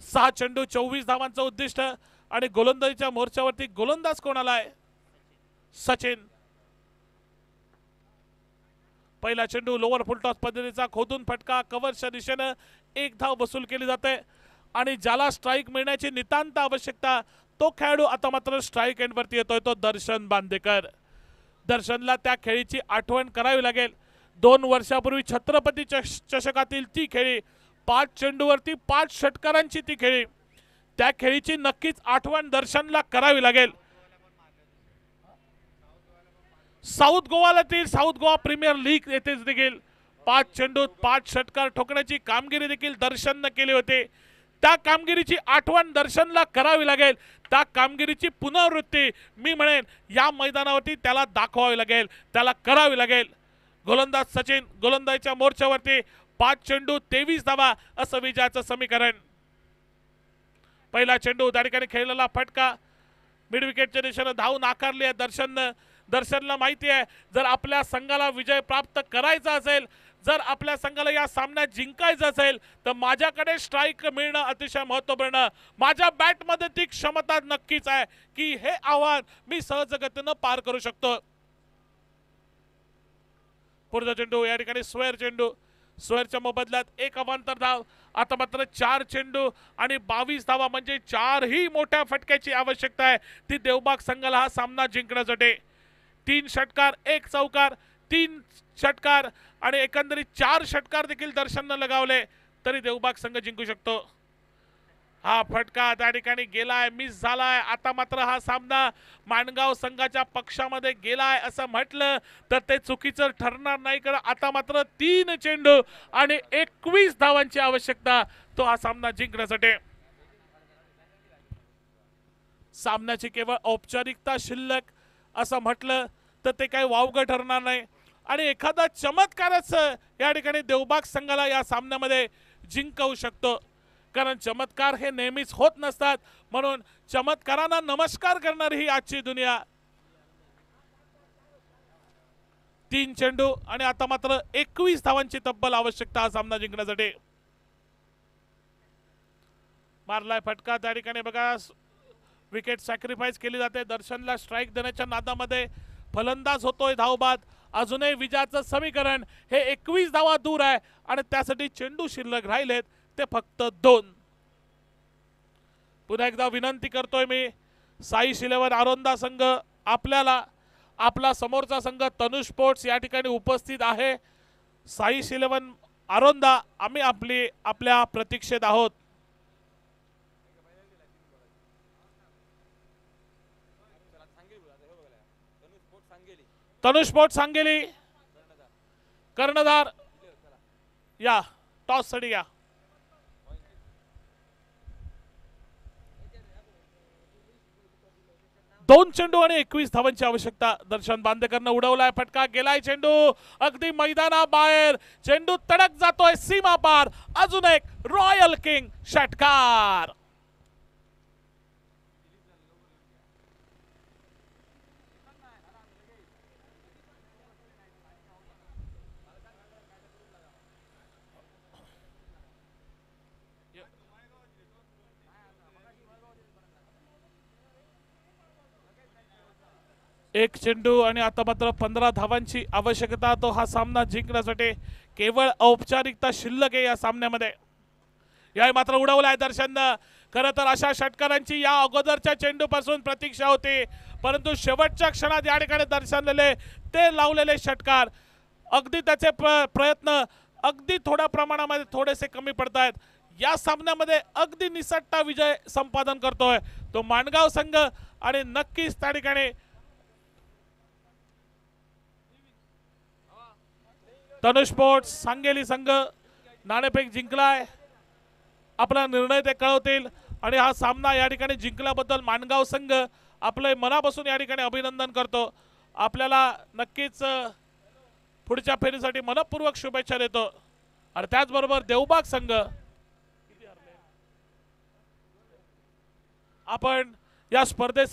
6 चेंडू 24 धावांचं उद्दिष्ट आणि गोलंदाजीच्या मोर्चावरती गोलंदाज कोण आलाय? सचिन. पहिला चेंडू लोअर फुलटॉस पद्धतीचा खोदून फटका कव्हरच्या दिशेनं 1 धाव वसूल केली जाते आणि ज्याला स्ट्राईक मिळण्याची नितांत आवश्यकता तो खेळाडू आता मात्र स्ट्राईक एंडवरती येतोय तो दर्शन बांदेकर. दर्शनला त्या खेळीची आठवण करावी लागेल. 2 वर्षापूर्वी छत्रपती चषकातील ती खेळी 5 चेंडूवरती 5 षटकारांची ती खेळी, त्या खेळीची नक्कीच आठवण दर्शनला करावी लागेल. साऊथ गोवा प्रीमियर लीग येथे देखील 5 चेंडूत 5 षटकार ठोकण्याची कामगिरी देखील दर्शनने केली होती. त्या कामगिरीची आठवण दर्शनला करावी लागेल. त्या कामगिरीची पुनरावृत्ती मी म्हणेन या मैदानावरती त्याला दाखवावी लागेल, त्याला करावी लागेल. गोलंदाज सचिन गोलंदाजीच्या मोर्चावरती 5 चेंडू 23 धावा असं विजयाचं समीकरण. पहिला चेंडू त्या ठिकाणी खेळलेला फटका मिड विकेटच्या दिशेने धाव नाकारली आहे दर्शनला माहिती आहे जर आपल्या संघाला विजय प्राप्त करायचा असेल, जर आपल्या संघाला या सामन्यात जिंकायचं असेल तर माझ्याकडे स्ट्राईक मिळणं अतिशय महत्त्वपूर्ण. माझ्या बॅटमध्ये ती क्षमता नक्कीच आहे की हे आव्हान मी सहजगतीनं पार करू शकतो. पुढचा चेंडू या ठिकाणी स्क्वेअरच्या मोबदल्यात 1 अवांतर धाव. आता मात्र 4 चेंडू आणि 22 धावा म्हणजे 4 ही मोठ्या फटक्याची आवश्यकता आहे ती देवबाग संघाला हा सामना जिंकण्यासाठी. 3 षटकार 1 चौकार 3 षटकार आणि एकंदरीत 4 षटकार देखील दर्शनने लगावले तरी देवबाग संघ जिंकू शकतो. हा फटका त्या ठिकाणी गेलाय, मिस झालाय. आता मात्र हा सामना माणगाव संघाच्या पक्षामध्ये गेलाय असं म्हटलं तर ते चुकीचं ठरणार नाही. कारण आता मात्र 3 चेंडू आणि 21 धावांची आवश्यकता तो हा सामना जिंकण्यासाठी. सामन्याची केवळ औपचारिकता शिल्लक असं म्हटलं तर ते काही वावगं ठरणार नाही आणि एखादा चमत्कारच या ठिकाणी देवबाग संघाला या सामन्यामध्ये जिंकवू शकतो. कारण चमत्कार हे नेहमीच होत नसतात, म्हणून चमत्कारांना नमस्कार करणारी ही आजची दुनिया. 3 चेंडू आणि आता मात्र 21 धावांची तब्बल आवश्यकता हा सामना जिंकण्यासाठी. मारलाय फटका त्या ठिकाणी बघा विकेट सॅक्रिफाईस केली जाते. दर्शनला स्ट्राईक देण्याच्या नादामध्ये फलंदाज होतोय धावबाद. अजूनही विजयाचं समीकरण हे 21 धावा दूर आहे आणि त्यासाठी चेंडू शिल्लक राहिलेत ते फक्त 2. पुन्हा एकदा विनंती करतोय मी साई शिलेवर आरोंदा संघ आपल्याला आपला समोरचा संघ तनुष स्पोर्ट्स या ठिकाणी उपस्थित आहे. साई शिलेवन आरोंदा आम्ही आपल्या प्रतीक्षेत आहोत. तनुष स्पोर्ट्स सांगेली कर्णधार या टॉस साठी या. दोन चेंडू आणि 21 धावांची आवश्यकता. दर्शन बांदेकरनं उडवलाय फटका गेलाय चेंडू अगदी मैदानाबाहेर. चेंडू तडक जातोय सीमा पार. अजून एक रॉयल किंग षटकार. एक चेंडू आणि आता मात्र 15 धावांची आवश्यकता तो हा सामना जिंकण्यासाठी. केवळ औपचारिकता शिल्लक आहे या सामन्यामध्ये. या मात्र उडवलाय दर्शननं. खरं तर अशा षटकारांची या अगोदरच्या चेंडूपासून प्रतीक्षा होती, परंतु शेवटच्या क्षणात या ठिकाणी दर्शनलेले ते लावलेले षटकार अगदी त्याचे प्रयत्न अगदी थोड्या प्रमाणामध्ये थोडेसे कमी पडतायत. या सामन्यामध्ये अगदी निसटता विजय संपादन करतोय तो माणगाव संघ आणि नक्कीच त्या ठिकाणी तनुष स्पोर्ट्स सांगेली संघ नाणेफेक जिंकलाय. आपला निर्णय ते कळवतील. आणि हा सामना या ठिकाणी जिंकल्याबद्दल माणगाव संघ आपले मनापासून या ठिकाणी अभिनंदन करतो. आपल्याला नक्कीच पुढच्या फेरीसाठी मनपूर्वक शुभेच्छा देतो. आणि त्याचबरोबर देवबाग संघ आपण या स्पर्धेत